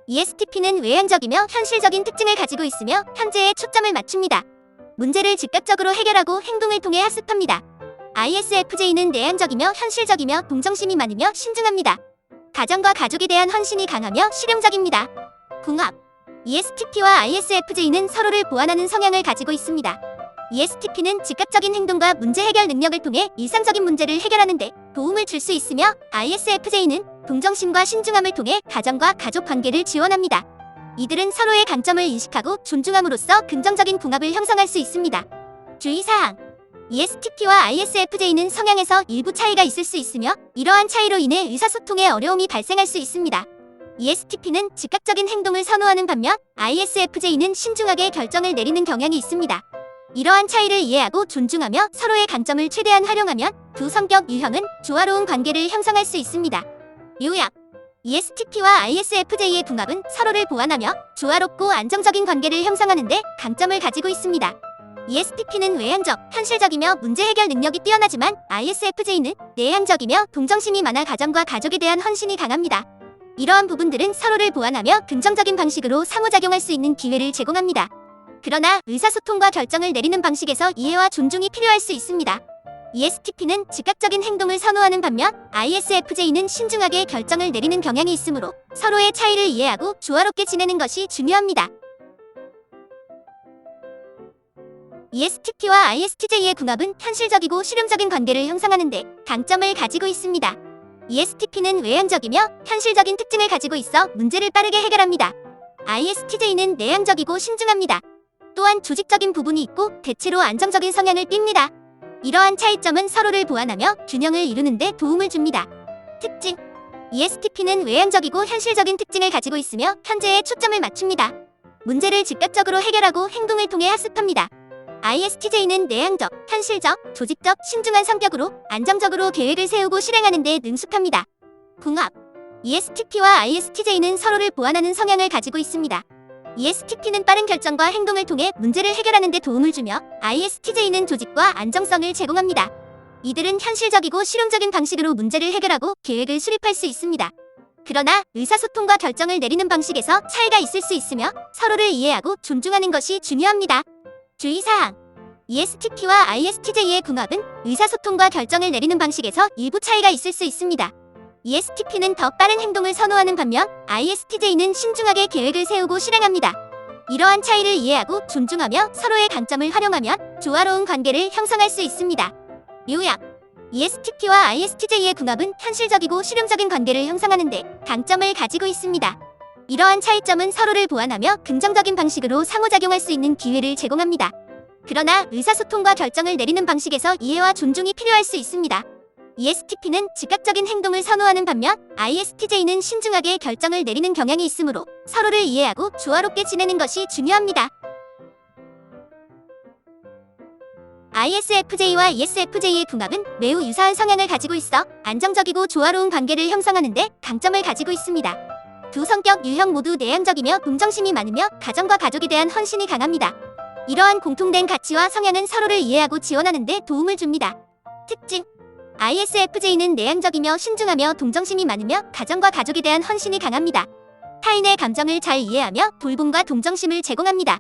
ESTP는 외향적이며 현실적인 특징을 가지고 있으며 현재에 초점을 맞춥니다. 문제를 즉각적으로 해결하고 행동을 통해 학습합니다. ISFJ는 내향적이며 현실적이며 동정심이 많으며 신중합니다. 가정과 가족에 대한 헌신이 강하며 실용적입니다. 궁합. ESTP와 ISFJ는 서로를 보완하는 성향을 가지고 있습니다. ESTP는 즉각적인 행동과 문제 해결 능력을 통해 일상적인 문제를 해결하는 데 도움을 줄 수 있으며, ISFJ는 동정심과 신중함을 통해 가정과 가족 관계를 지원합니다. 이들은 서로의 강점을 인식하고 존중함으로써 긍정적인 궁합을 형성할 수 있습니다. 주의사항: ESTP와 ISFJ는 성향에서 일부 차이가 있을 수 있으며, 이러한 차이로 인해 의사소통에 어려움이 발생할 수 있습니다. ESTP는 즉각적인 행동을 선호하는 반면 ISFJ는 신중하게 결정을 내리는 경향이 있습니다. 이러한 차이를 이해하고 존중하며 서로의 강점을 최대한 활용하면 두 성격 유형은 조화로운 관계를 형성할 수 있습니다. 요약: ESTP와 ISFJ의 궁합은 서로를 보완하며 조화롭고 안정적인 관계를 형성하는 데 강점을 가지고 있습니다. ESTP는 외향적, 현실적이며 문제 해결 능력이 뛰어나지만 ISFJ는 내향적이며 동정심이 많아 가정과 가족에 대한 헌신이 강합니다. 이러한 부분들은 서로를 보완하며 긍정적인 방식으로 상호작용할 수 있는 기회를 제공합니다. 그러나 의사소통과 결정을 내리는 방식에서 이해와 존중이 필요할 수 있습니다. ESTP는 즉각적인 행동을 선호하는 반면 ISFJ는 신중하게 결정을 내리는 경향이 있으므로 서로의 차이를 이해하고 조화롭게 지내는 것이 중요합니다. ESTP와 ISTJ의 궁합은 현실적이고 실용적인 관계를 형성하는 데 강점을 가지고 있습니다. ESTP는 외향적이며 현실적인 특징을 가지고 있어 문제를 빠르게 해결합니다. ISTJ는 내향적이고 신중합니다. 또한 조직적인 부분이 있고 대체로 안정적인 성향을 띱니다. 이러한 차이점은 서로를 보완하며 균형을 이루는 데 도움을 줍니다. 특징: ESTP는 외향적이고 현실적인 특징을 가지고 있으며 현재에 초점을 맞춥니다. 문제를 즉각적으로 해결하고 행동을 통해 학습합니다. ISTJ는 내향적, 현실적, 조직적, 신중한 성격으로 안정적으로 계획을 세우고 실행하는 데 능숙합니다. 궁합: ESTP와 ISTJ는 서로를 보완하는 성향을 가지고 있습니다. ESTP는 빠른 결정과 행동을 통해 문제를 해결하는 데 도움을 주며, ISTJ는 조직과 안정성을 제공합니다. 이들은 현실적이고 실용적인 방식으로 문제를 해결하고 계획을 수립할 수 있습니다. 그러나 의사소통과 결정을 내리는 방식에서 차이가 있을 수 있으며 서로를 이해하고 존중하는 것이 중요합니다. 주의사항: ESTP와 ISTJ의 궁합은 의사소통과 결정을 내리는 방식에서 일부 차이가 있을 수 있습니다. ESTP는 더 빠른 행동을 선호하는 반면 ISTJ는 신중하게 계획을 세우고 실행합니다. 이러한 차이를 이해하고 존중하며 서로의 강점을 활용하면 조화로운 관계를 형성할 수 있습니다. 요약: ESTP와 ISTJ의 궁합은 현실적이고 실용적인 관계를 형성하는 데 강점을 가지고 있습니다. 이러한 차이점은 서로를 보완하며 긍정적인 방식으로 상호작용할 수 있는 기회를 제공합니다. 그러나 의사소통과 결정을 내리는 방식에서 이해와 존중이 필요할 수 있습니다. ESTP는 즉각적인 행동을 선호하는 반면 ISTJ는 신중하게 결정을 내리는 경향이 있으므로 서로를 이해하고 조화롭게 지내는 것이 중요합니다. ISFJ와 ESFJ의 궁합은 매우 유사한 성향을 가지고 있어 안정적이고 조화로운 관계를 형성하는 데 강점을 가지고 있습니다. 두 성격 유형 모두 내향적이며 동정심이 많으며 가정과 가족에 대한 헌신이 강합니다. 이러한 공통된 가치와 성향은 서로를 이해하고 지원하는 데 도움을 줍니다. 특징: ISFJ는 내향적이며 신중하며 동정심이 많으며 가정과 가족에 대한 헌신이 강합니다. 타인의 감정을 잘 이해하며 돌봄과 동정심을 제공합니다.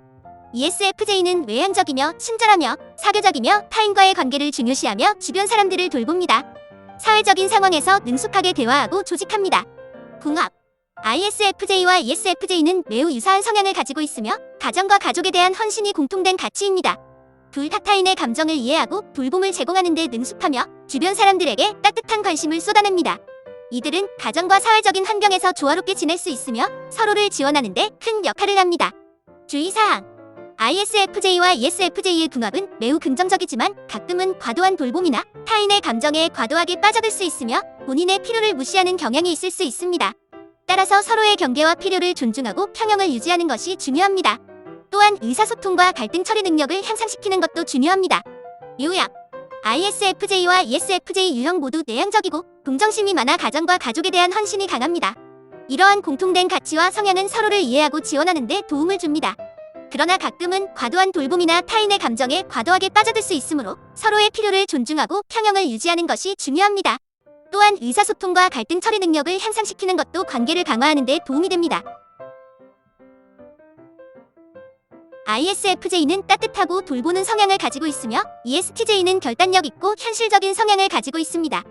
ESFJ는 외향적이며 친절하며 사교적이며 타인과의 관계를 중요시하며 주변 사람들을 돌봅니다. 사회적인 상황에서 능숙하게 대화하고 조직합니다. 궁합: ISFJ와 ESFJ는 매우 유사한 성향을 가지고 있으며 가정과 가족에 대한 헌신이 공통된 가치입니다. 둘 다 타인의 감정을 이해하고 돌봄을 제공하는 데 능숙하며 주변 사람들에게 따뜻한 관심을 쏟아냅니다. 이들은 가정과 사회적인 환경에서 조화롭게 지낼 수 있으며 서로를 지원하는 데 큰 역할을 합니다. 주의사항: ISFJ와 ESFJ의 궁합은 매우 긍정적이지만 가끔은 과도한 돌봄이나 타인의 감정에 과도하게 빠져들 수 있으며 본인의 필요를 무시하는 경향이 있을 수 있습니다. 따라서 서로의 경계와 필요를 존중하고 평형을 유지하는 것이 중요합니다. 또한 의사소통과 갈등 처리 능력을 향상시키는 것도 중요합니다. 요약: ISFJ와 ESFJ 유형 모두 내향적이고 동정심이 많아 가정과 가족에 대한 헌신이 강합니다. 이러한 공통된 가치와 성향은 서로를 이해하고 지원하는 데 도움을 줍니다. 그러나 가끔은 과도한 돌봄이나 타인의 감정에 과도하게 빠져들 수 있으므로 서로의 필요를 존중하고 평형을 유지하는 것이 중요합니다. 또한 의사소통과 갈등 처리 능력을 향상시키는 것도 관계를 강화하는 데 도움이 됩니다. ISFJ는 따뜻하고 돌보는 성향을 가지고 있으며 ESTJ는 결단력 있고 현실적인 성향을 가지고 있습니다.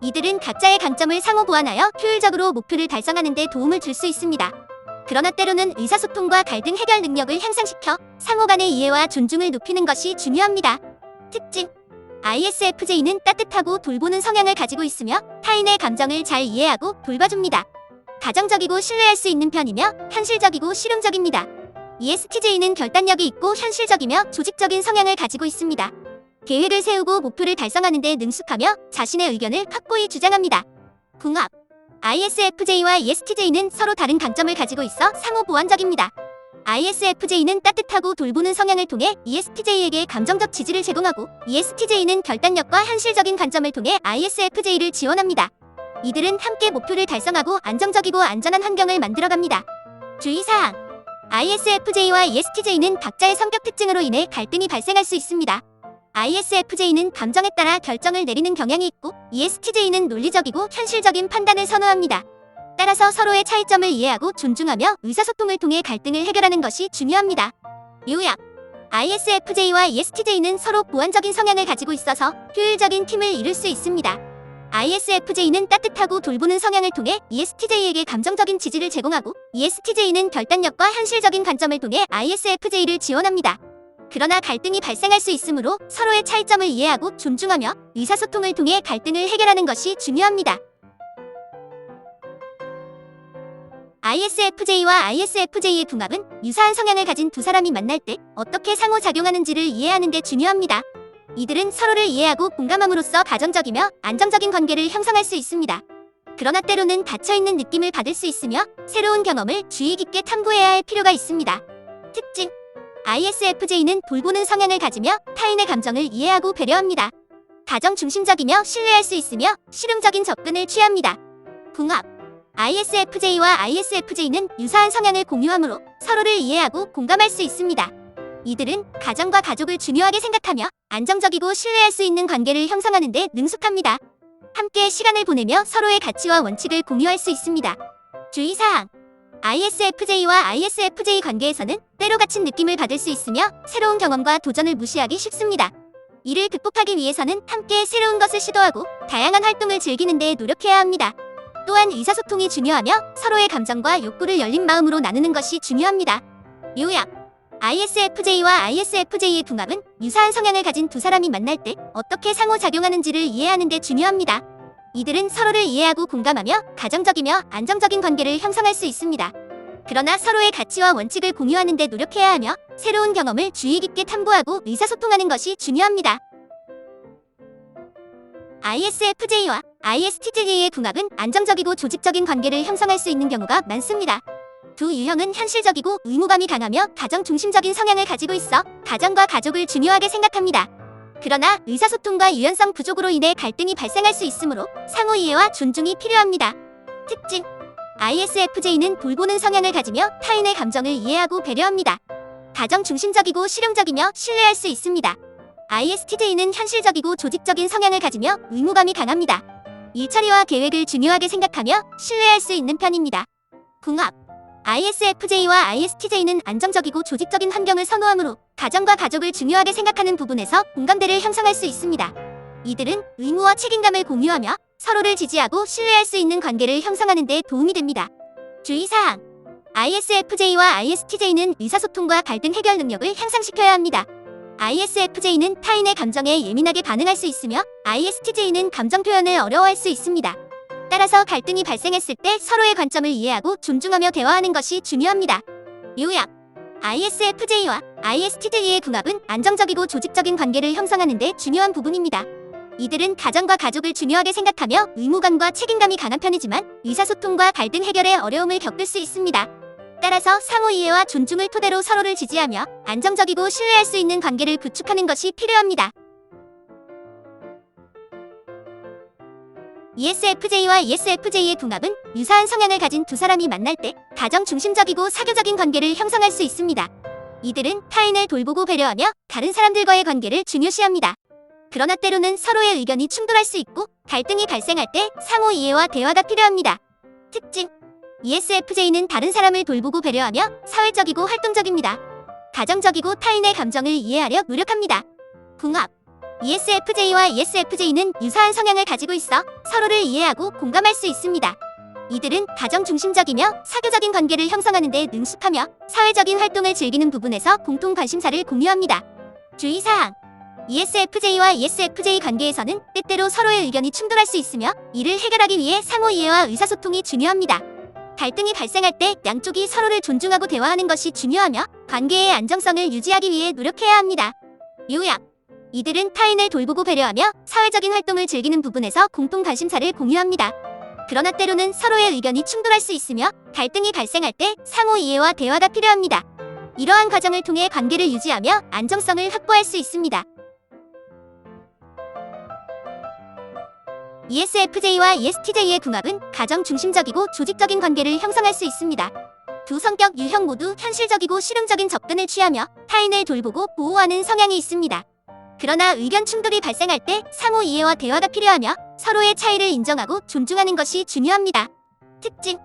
이들은 각자의 강점을 상호 보완하여 효율적으로 목표를 달성하는 데 도움을 줄 수 있습니다. 그러나 때로는 의사소통과 갈등 해결 능력을 향상시켜 상호 간의 이해와 존중을 높이는 것이 중요합니다. 특징: ISFJ는 따뜻하고 돌보는 성향을 가지고 있으며 타인의 감정을 잘 이해하고 돌봐줍니다. 가정적이고 신뢰할 수 있는 편이며 현실적이고 실용적입니다. ESTJ는 결단력이 있고 현실적이며 조직적인 성향을 가지고 있습니다. 계획을 세우고 목표를 달성하는 데 능숙하며 자신의 의견을 확고히 주장합니다. 궁합: ISFJ와 ESTJ는 서로 다른 강점을 가지고 있어 상호 보완적입니다. ISFJ는 따뜻하고 돌보는 성향을 통해 ESTJ에게 감정적 지지를 제공하고, ESTJ는 결단력과 현실적인 관점을 통해 ISFJ를 지원합니다. 이들은 함께 목표를 달성하고 안정적이고 안전한 환경을 만들어갑니다. 주의사항: ISFJ와 ESTJ는 각자의 성격 특징으로 인해 갈등이 발생할 수 있습니다. ISFJ는 감정에 따라 결정을 내리는 경향이 있고, ESTJ는 논리적이고 현실적인 판단을 선호합니다. 따라서 서로의 차이점을 이해하고 존중하며 의사소통을 통해 갈등을 해결하는 것이 중요합니다. 요약: ISFJ와 ESTJ는 서로 보완적인 성향을 가지고 있어서 효율적인 팀을 이룰 수 있습니다. ISFJ는 따뜻하고 돌보는 성향을 통해 ESTJ에게 감정적인 지지를 제공하고, ESTJ는 결단력과 현실적인 관점을 통해 ISFJ를 지원합니다. 그러나 갈등이 발생할 수 있으므로 서로의 차이점을 이해하고 존중하며 의사소통을 통해 갈등을 해결하는 것이 중요합니다. ISFJ와 ISFJ의 궁합은 유사한 성향을 가진 두 사람이 만날 때 어떻게 상호작용하는지를 이해하는 데 중요합니다. 이들은 서로를 이해하고 공감함으로써 가정적이며 안정적인 관계를 형성할 수 있습니다. 그러나 때로는 닫혀있는 느낌을 받을 수 있으며 새로운 경험을 주의 깊게 탐구해야 할 필요가 있습니다. 특징: ISFJ는 돌보는 성향을 가지며 타인의 감정을 이해하고 배려합니다. 가정 중심적이며 신뢰할 수 있으며 실용적인 접근을 취합니다. 궁합: ISFJ와 ISFJ는 유사한 성향을 공유하므로 서로를 이해하고 공감할 수 있습니다. 이들은 가정과 가족을 중요하게 생각하며 안정적이고 신뢰할 수 있는 관계를 형성하는 데 능숙합니다. 함께 시간을 보내며 서로의 가치와 원칙을 공유할 수 있습니다. 주의사항: ISFJ와 ISFJ 관계에서는 때로 갇힌 느낌을 받을 수 있으며 새로운 경험과 도전을 무시하기 쉽습니다. 이를 극복하기 위해서는 함께 새로운 것을 시도하고 다양한 활동을 즐기는 데 노력해야 합니다. 또한 의사소통이 중요하며 서로의 감정과 욕구를 열린 마음으로 나누는 것이 중요합니다. 요약: ISFJ와 ISFJ의 궁합은 유사한 성향을 가진 두 사람이 만날 때 어떻게 상호작용하는지를 이해하는 데 중요합니다. 이들은 서로를 이해하고 공감하며 가정적이며 안정적인 관계를 형성할 수 있습니다. 그러나 서로의 가치와 원칙을 공유하는 데 노력해야 하며 새로운 경험을 주의 깊게 탐구하고 의사소통하는 것이 중요합니다. ISFJ와 ISTJ의 궁합은 안정적이고 조직적인 관계를 형성할 수 있는 경우가 많습니다. 두 유형은 현실적이고 의무감이 강하며 가정 중심적인 성향을 가지고 있어 가정과 가족을 중요하게 생각합니다. 그러나 의사소통과 유연성 부족으로 인해 갈등이 발생할 수 있으므로 상호 이해와 존중이 필요합니다. 특징: ISFJ는 돌보는 성향을 가지며 타인의 감정을 이해하고 배려합니다. 가정 중심적이고 실용적이며 신뢰할 수 있습니다. ISTJ는 현실적이고 조직적인 성향을 가지며 의무감이 강합니다. 일처리와 계획을 중요하게 생각하며 신뢰할 수 있는 편입니다. 궁합: ISFJ와 ISTJ는 안정적이고 조직적인 환경을 선호하므로 가정과 가족을 중요하게 생각하는 부분에서 공감대를 형성할 수 있습니다. 이들은 의무와 책임감을 공유하며 서로를 지지하고 신뢰할 수 있는 관계를 형성하는 데 도움이 됩니다. 주의사항: ISFJ와 ISTJ는 의사소통과 갈등 해결 능력을 향상시켜야 합니다. ISFJ는 타인의 감정에 예민하게 반응할 수 있으며 ISTJ는 감정 표현을 어려워할 수 있습니다. 따라서 갈등이 발생했을 때 서로의 관점을 이해하고 존중하며 대화하는 것이 중요합니다. 요약: ISFJ와 ISTJ의 궁합은 안정적이고 조직적인 관계를 형성하는 데 중요한 부분입니다. 이들은 가정과 가족을 중요하게 생각하며 의무감과 책임감이 강한 편이지만 의사소통과 갈등 해결에 어려움을 겪을 수 있습니다. 따라서 상호 이해와 존중을 토대로 서로를 지지하며 안정적이고 신뢰할 수 있는 관계를 구축하는 것이 필요합니다. ESFJ와 ESFJ의 궁합은 유사한 성향을 가진 두 사람이 만날 때 가정 중심적이고 사교적인 관계를 형성할 수 있습니다. 이들은 타인을 돌보고 배려하며 다른 사람들과의 관계를 중요시합니다. 그러나 때로는 서로의 의견이 충돌할 수 있고 갈등이 발생할 때 상호 이해와 대화가 필요합니다. 특징: ESFJ는 다른 사람을 돌보고 배려하며 사회적이고 활동적입니다. 가정적이고 타인의 감정을 이해하려 노력합니다. 궁합: ESFJ와 ESFJ는 유사한 성향을 가지고 있어 서로를 이해하고 공감할 수 있습니다. 이들은 가정 중심적이며 사교적인 관계를 형성하는 데 능숙하며 사회적인 활동을 즐기는 부분에서 공통 관심사를 공유합니다. 주의사항: ESFJ와 ESFJ 관계에서는 때때로 서로의 의견이 충돌할 수 있으며 이를 해결하기 위해 상호 이해와 의사소통이 중요합니다. 갈등이 발생할 때 양쪽이 서로를 존중하고 대화하는 것이 중요하며 관계의 안정성을 유지하기 위해 노력해야 합니다. 요약: 이들은 타인을 돌보고 배려하며 사회적인 활동을 즐기는 부분에서 공통 관심사를 공유합니다. 그러나 때로는 서로의 의견이 충돌할 수 있으며 갈등이 발생할 때 상호 이해와 대화가 필요합니다. 이러한 과정을 통해 관계를 유지하며 안정성을 확보할 수 있습니다. ESFJ와 ESTJ의 궁합은 가정 중심적이고 조직적인 관계를 형성할 수 있습니다. 두 성격 유형 모두 현실적이고 실용적인 접근을 취하며 타인을 돌보고 보호하는 성향이 있습니다. 그러나 의견 충돌이 발생할 때 상호 이해와 대화가 필요하며 서로의 차이를 인정하고 존중하는 것이 중요합니다. 특징: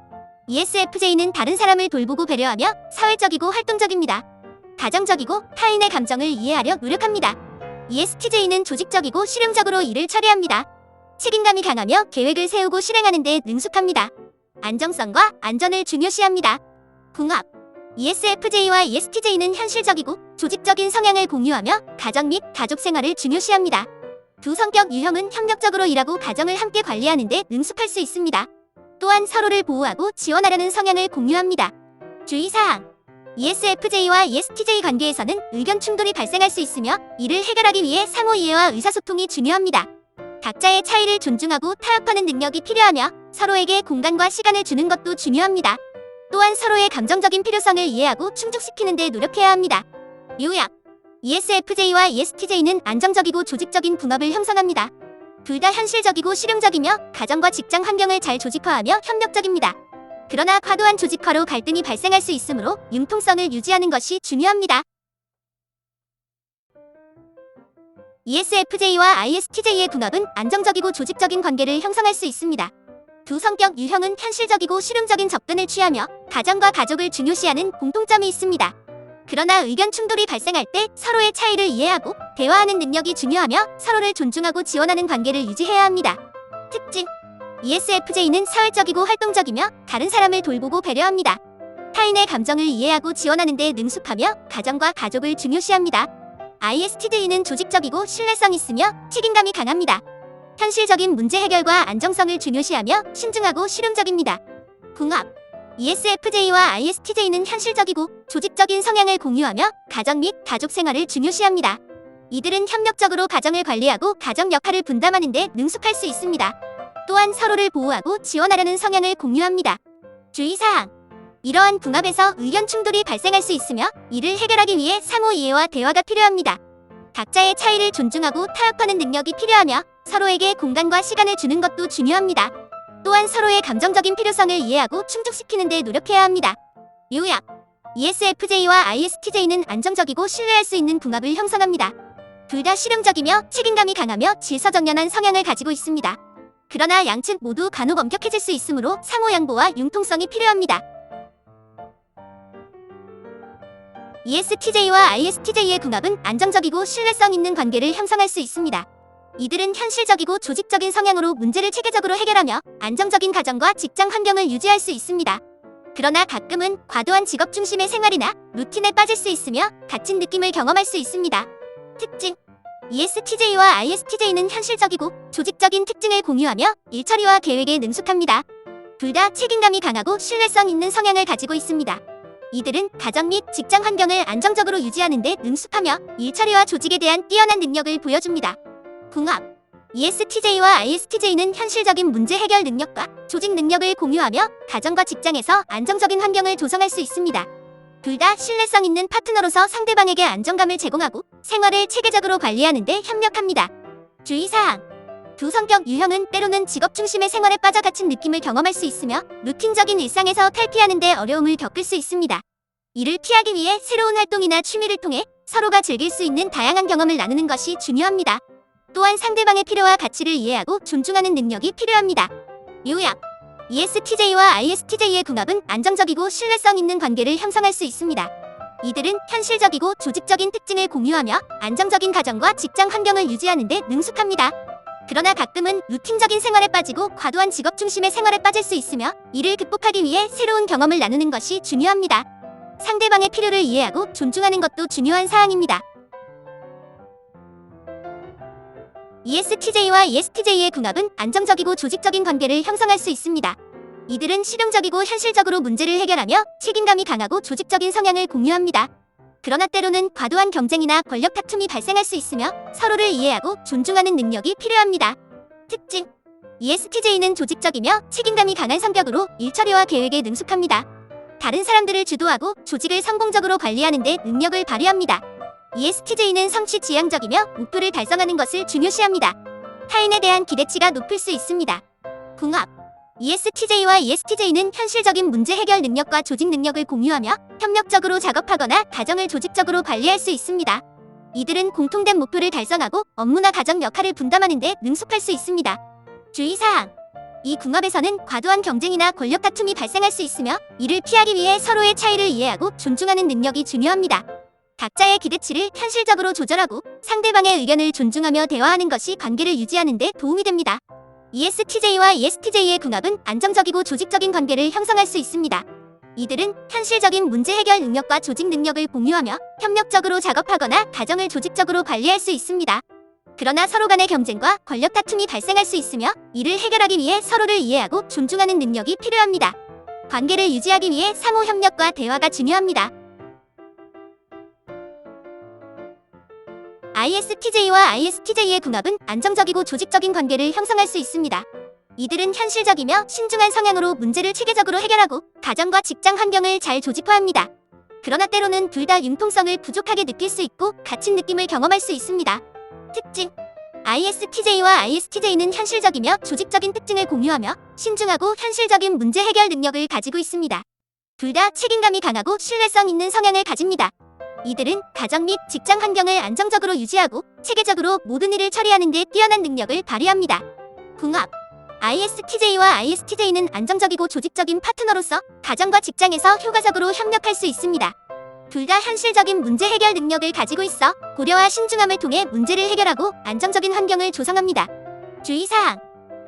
ESFJ는 다른 사람을 돌보고 배려하며 사회적이고 활동적입니다. 가정적이고 타인의 감정을 이해하려 노력합니다. ESTJ는 조직적이고 실용적으로 일을 처리합니다. 책임감이 강하며 계획을 세우고 실행하는 데 능숙합니다. 안정성과 안전을 중요시합니다. 궁합: ESFJ와 ESTJ는 현실적이고 조직적인 성향을 공유하며 가정 및 가족 생활을 중요시합니다. 두 성격 유형은 협력적으로 일하고 가정을 함께 관리하는 데 능숙할 수 있습니다. 또한 서로를 보호하고 지원하려는 성향을 공유합니다. 주의사항: ESFJ와 ESTJ 관계에서는 의견 충돌이 발생할 수 있으며 이를 해결하기 위해 상호 이해와 의사소통이 중요합니다. 각자의 차이를 존중하고 타협하는 능력이 필요하며 서로에게 공간과 시간을 주는 것도 중요합니다. 또한 서로의 감정적인 필요성을 이해하고 충족시키는 데 노력해야 합니다. 요약: ESFJ와 ESTJ는 안정적이고 조직적인 궁합을 형성합니다. 둘 다 현실적이고 실용적이며 가정과 직장 환경을 잘 조직화하며 협력적입니다. 그러나 과도한 조직화로 갈등이 발생할 수 있으므로 융통성을 유지하는 것이 중요합니다. ESFJ와 ISTJ의 궁합은 안정적이고 조직적인 관계를 형성할 수 있습니다. 두 성격 유형은 현실적이고 실용적인 접근을 취하며 가정과 가족을 중요시하는 공통점이 있습니다. 그러나 의견 충돌이 발생할 때 서로의 차이를 이해하고 대화하는 능력이 중요하며 서로를 존중하고 지원하는 관계를 유지해야 합니다. 특징: ESFJ는 사회적이고 활동적이며 다른 사람을 돌보고 배려합니다. 타인의 감정을 이해하고 지원하는 데 능숙하며 가정과 가족을 중요시합니다. ISTJ는 조직적이고 신뢰성 있으며 책임감이 강합니다. 현실적인 문제 해결과 안정성을 중요시하며 신중하고 실용적입니다. 궁합: ESFJ와 ISTJ는 현실적이고 조직적인 성향을 공유하며 가정 및 가족 생활을 중요시합니다. 이들은 협력적으로 가정을 관리하고 가정 역할을 분담하는 데 능숙할 수 있습니다. 또한 서로를 보호하고 지원하려는 성향을 공유합니다. 주의사항: 이러한 궁합에서 의견 충돌이 발생할 수 있으며 이를 해결하기 위해 상호 이해와 대화가 필요합니다. 각자의 차이를 존중하고 타협하는 능력이 필요하며 서로에게 공간과 시간을 주는 것도 중요합니다. 또한 서로의 감정적인 필요성을 이해하고 충족시키는 데 노력해야 합니다. 요약: ESFJ와 ISTJ는 안정적이고 신뢰할 수 있는 궁합을 형성합니다. 둘 다 실용적이며 책임감이 강하며 질서정연한 성향을 가지고 있습니다. 그러나 양측 모두 간혹 엄격해질 수 있으므로 상호 양보와 융통성이 필요합니다. ESTJ와 ISTJ의 궁합은 안정적이고 신뢰성 있는 관계를 형성할 수 있습니다. 이들은 현실적이고 조직적인 성향으로 문제를 체계적으로 해결하며 안정적인 가정과 직장 환경을 유지할 수 있습니다. 그러나 가끔은 과도한 직업 중심의 생활이나 루틴에 빠질 수 있으며 갇힌 느낌을 경험할 수 있습니다. 특징: ESTJ와 ISTJ는 현실적이고 조직적인 특징을 공유하며 일처리와 계획에 능숙합니다. 둘 다 책임감이 강하고 신뢰성 있는 성향을 가지고 있습니다. 이들은 가정 및 직장 환경을 안정적으로 유지하는 데 능숙하며 일처리와 조직에 대한 뛰어난 능력을 보여줍니다. 궁합: ESTJ와 ISTJ는 현실적인 문제 해결 능력과 조직 능력을 공유하며 가정과 직장에서 안정적인 환경을 조성할 수 있습니다. 둘 다 신뢰성 있는 파트너로서 상대방에게 안정감을 제공하고 생활을 체계적으로 관리하는 데 협력합니다. 주의사항: 두 성격 유형은 때로는 직업 중심의 생활에 빠져 갇힌 느낌을 경험할 수 있으며 루틴적인 일상에서 탈피하는 데 어려움을 겪을 수 있습니다. 이를 피하기 위해 새로운 활동이나 취미를 통해 서로가 즐길 수 있는 다양한 경험을 나누는 것이 중요합니다. 또한 상대방의 필요와 가치를 이해하고 존중하는 능력이 필요합니다. 요약: ESTJ와 ISTJ의 궁합은 안정적이고 신뢰성 있는 관계를 형성할 수 있습니다. 이들은 현실적이고 조직적인 특징을 공유하며 안정적인 가정과 직장 환경을 유지하는 데 능숙합니다. 그러나 가끔은 루틴적인 생활에 빠지고 과도한 직업 중심의 생활에 빠질 수 있으며 이를 극복하기 위해 새로운 경험을 나누는 것이 중요합니다. 상대방의 필요를 이해하고 존중하는 것도 중요한 사항입니다. ESTJ와 ESTJ의 궁합은 안정적이고 조직적인 관계를 형성할 수 있습니다. 이들은 실용적이고 현실적으로 문제를 해결하며 책임감이 강하고 조직적인 성향을 공유합니다. 그러나 때로는 과도한 경쟁이나 권력 다툼이 발생할 수 있으며 서로를 이해하고 존중하는 능력이 필요합니다. 특징: ESTJ는 조직적이며 책임감이 강한 성격으로 일처리와 계획에 능숙합니다. 다른 사람들을 주도하고 조직을 성공적으로 관리하는 데 능력을 발휘합니다. ESTJ는 성취지향적이며 목표를 달성하는 것을 중요시합니다. 타인에 대한 기대치가 높을 수 있습니다. 궁합: ESTJ와 ESTJ는 현실적인 문제 해결 능력과 조직 능력을 공유하며 협력적으로 작업하거나 가정을 조직적으로 관리할 수 있습니다. 이들은 공통된 목표를 달성하고 업무나 가정 역할을 분담하는 데 능숙할 수 있습니다. 주의사항: 이 궁합에서는 과도한 경쟁이나 권력 다툼이 발생할 수 있으며 이를 피하기 위해 서로의 차이를 이해하고 존중하는 능력이 중요합니다. 각자의 기대치를 현실적으로 조절하고 상대방의 의견을 존중하며 대화하는 것이 관계를 유지하는 데 도움이 됩니다. ESTJ와 ESTJ의 궁합은 안정적이고 조직적인 관계를 형성할 수 있습니다. 이들은 현실적인 문제 해결 능력과 조직 능력을 공유하며 협력적으로 작업하거나 가정을 조직적으로 관리할 수 있습니다. 그러나 서로 간의 경쟁과 권력 다툼이 발생할 수 있으며 이를 해결하기 위해 서로를 이해하고 존중하는 능력이 필요합니다. 관계를 유지하기 위해 상호 협력과 대화가 중요합니다. ISTJ와 ISTJ의 궁합은 안정적이고 조직적인 관계를 형성할 수 있습니다. 이들은 현실적이며 신중한 성향으로 문제를 체계적으로 해결하고 가정과 직장 환경을 잘 조직화합니다. 그러나 때로는 둘 다 융통성을 부족하게 느낄 수 있고 갇힌 느낌을 경험할 수 있습니다. 특징: ISTJ와 ISTJ는 현실적이며 조직적인 특징을 공유하며 신중하고 현실적인 문제 해결 능력을 가지고 있습니다. 둘 다 책임감이 강하고 신뢰성 있는 성향을 가집니다. 이들은 가정 및 직장 환경을 안정적으로 유지하고 체계적으로 모든 일을 처리하는 데 뛰어난 능력을 발휘합니다. 궁합: ISTJ와 ISTJ는 안정적이고 조직적인 파트너로서 가정과 직장에서 효과적으로 협력할 수 있습니다. 둘 다 현실적인 문제 해결 능력을 가지고 있어 고려와 신중함을 통해 문제를 해결하고 안정적인 환경을 조성합니다. 주의사항: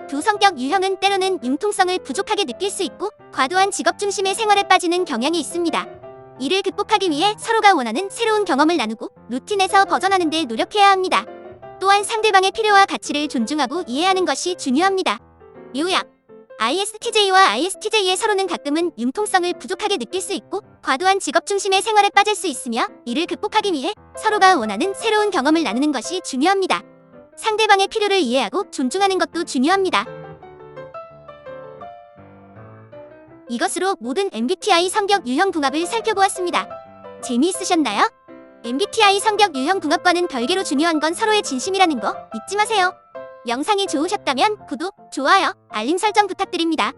두 성격 유형은 때로는 융통성을 부족하게 느낄 수 있고 과도한 직업 중심의 생활에 빠지는 경향이 있습니다. 이를 극복하기 위해 서로가 원하는 새로운 경험을 나누고 루틴에서 벗어나는 데 노력해야 합니다. 또한 상대방의 필요와 가치를 존중하고 이해하는 것이 중요합니다. 요약: ISTJ와 ISTJ의 서로는 가끔은 융통성을 부족하게 느낄 수 있고 과도한 직업 중심의 생활에 빠질 수 있으며 이를 극복하기 위해 서로가 원하는 새로운 경험을 나누는 것이 중요합니다. 상대방의 필요를 이해하고 존중하는 것도 중요합니다. 이것으로 모든 MBTI 성격 유형 궁합을 살펴보았습니다. 재미있으셨나요? MBTI 성격 유형 궁합과는 별개로 중요한 건 서로의 진심이라는 거 잊지 마세요. 영상이 좋으셨다면 구독, 좋아요, 알림 설정 부탁드립니다.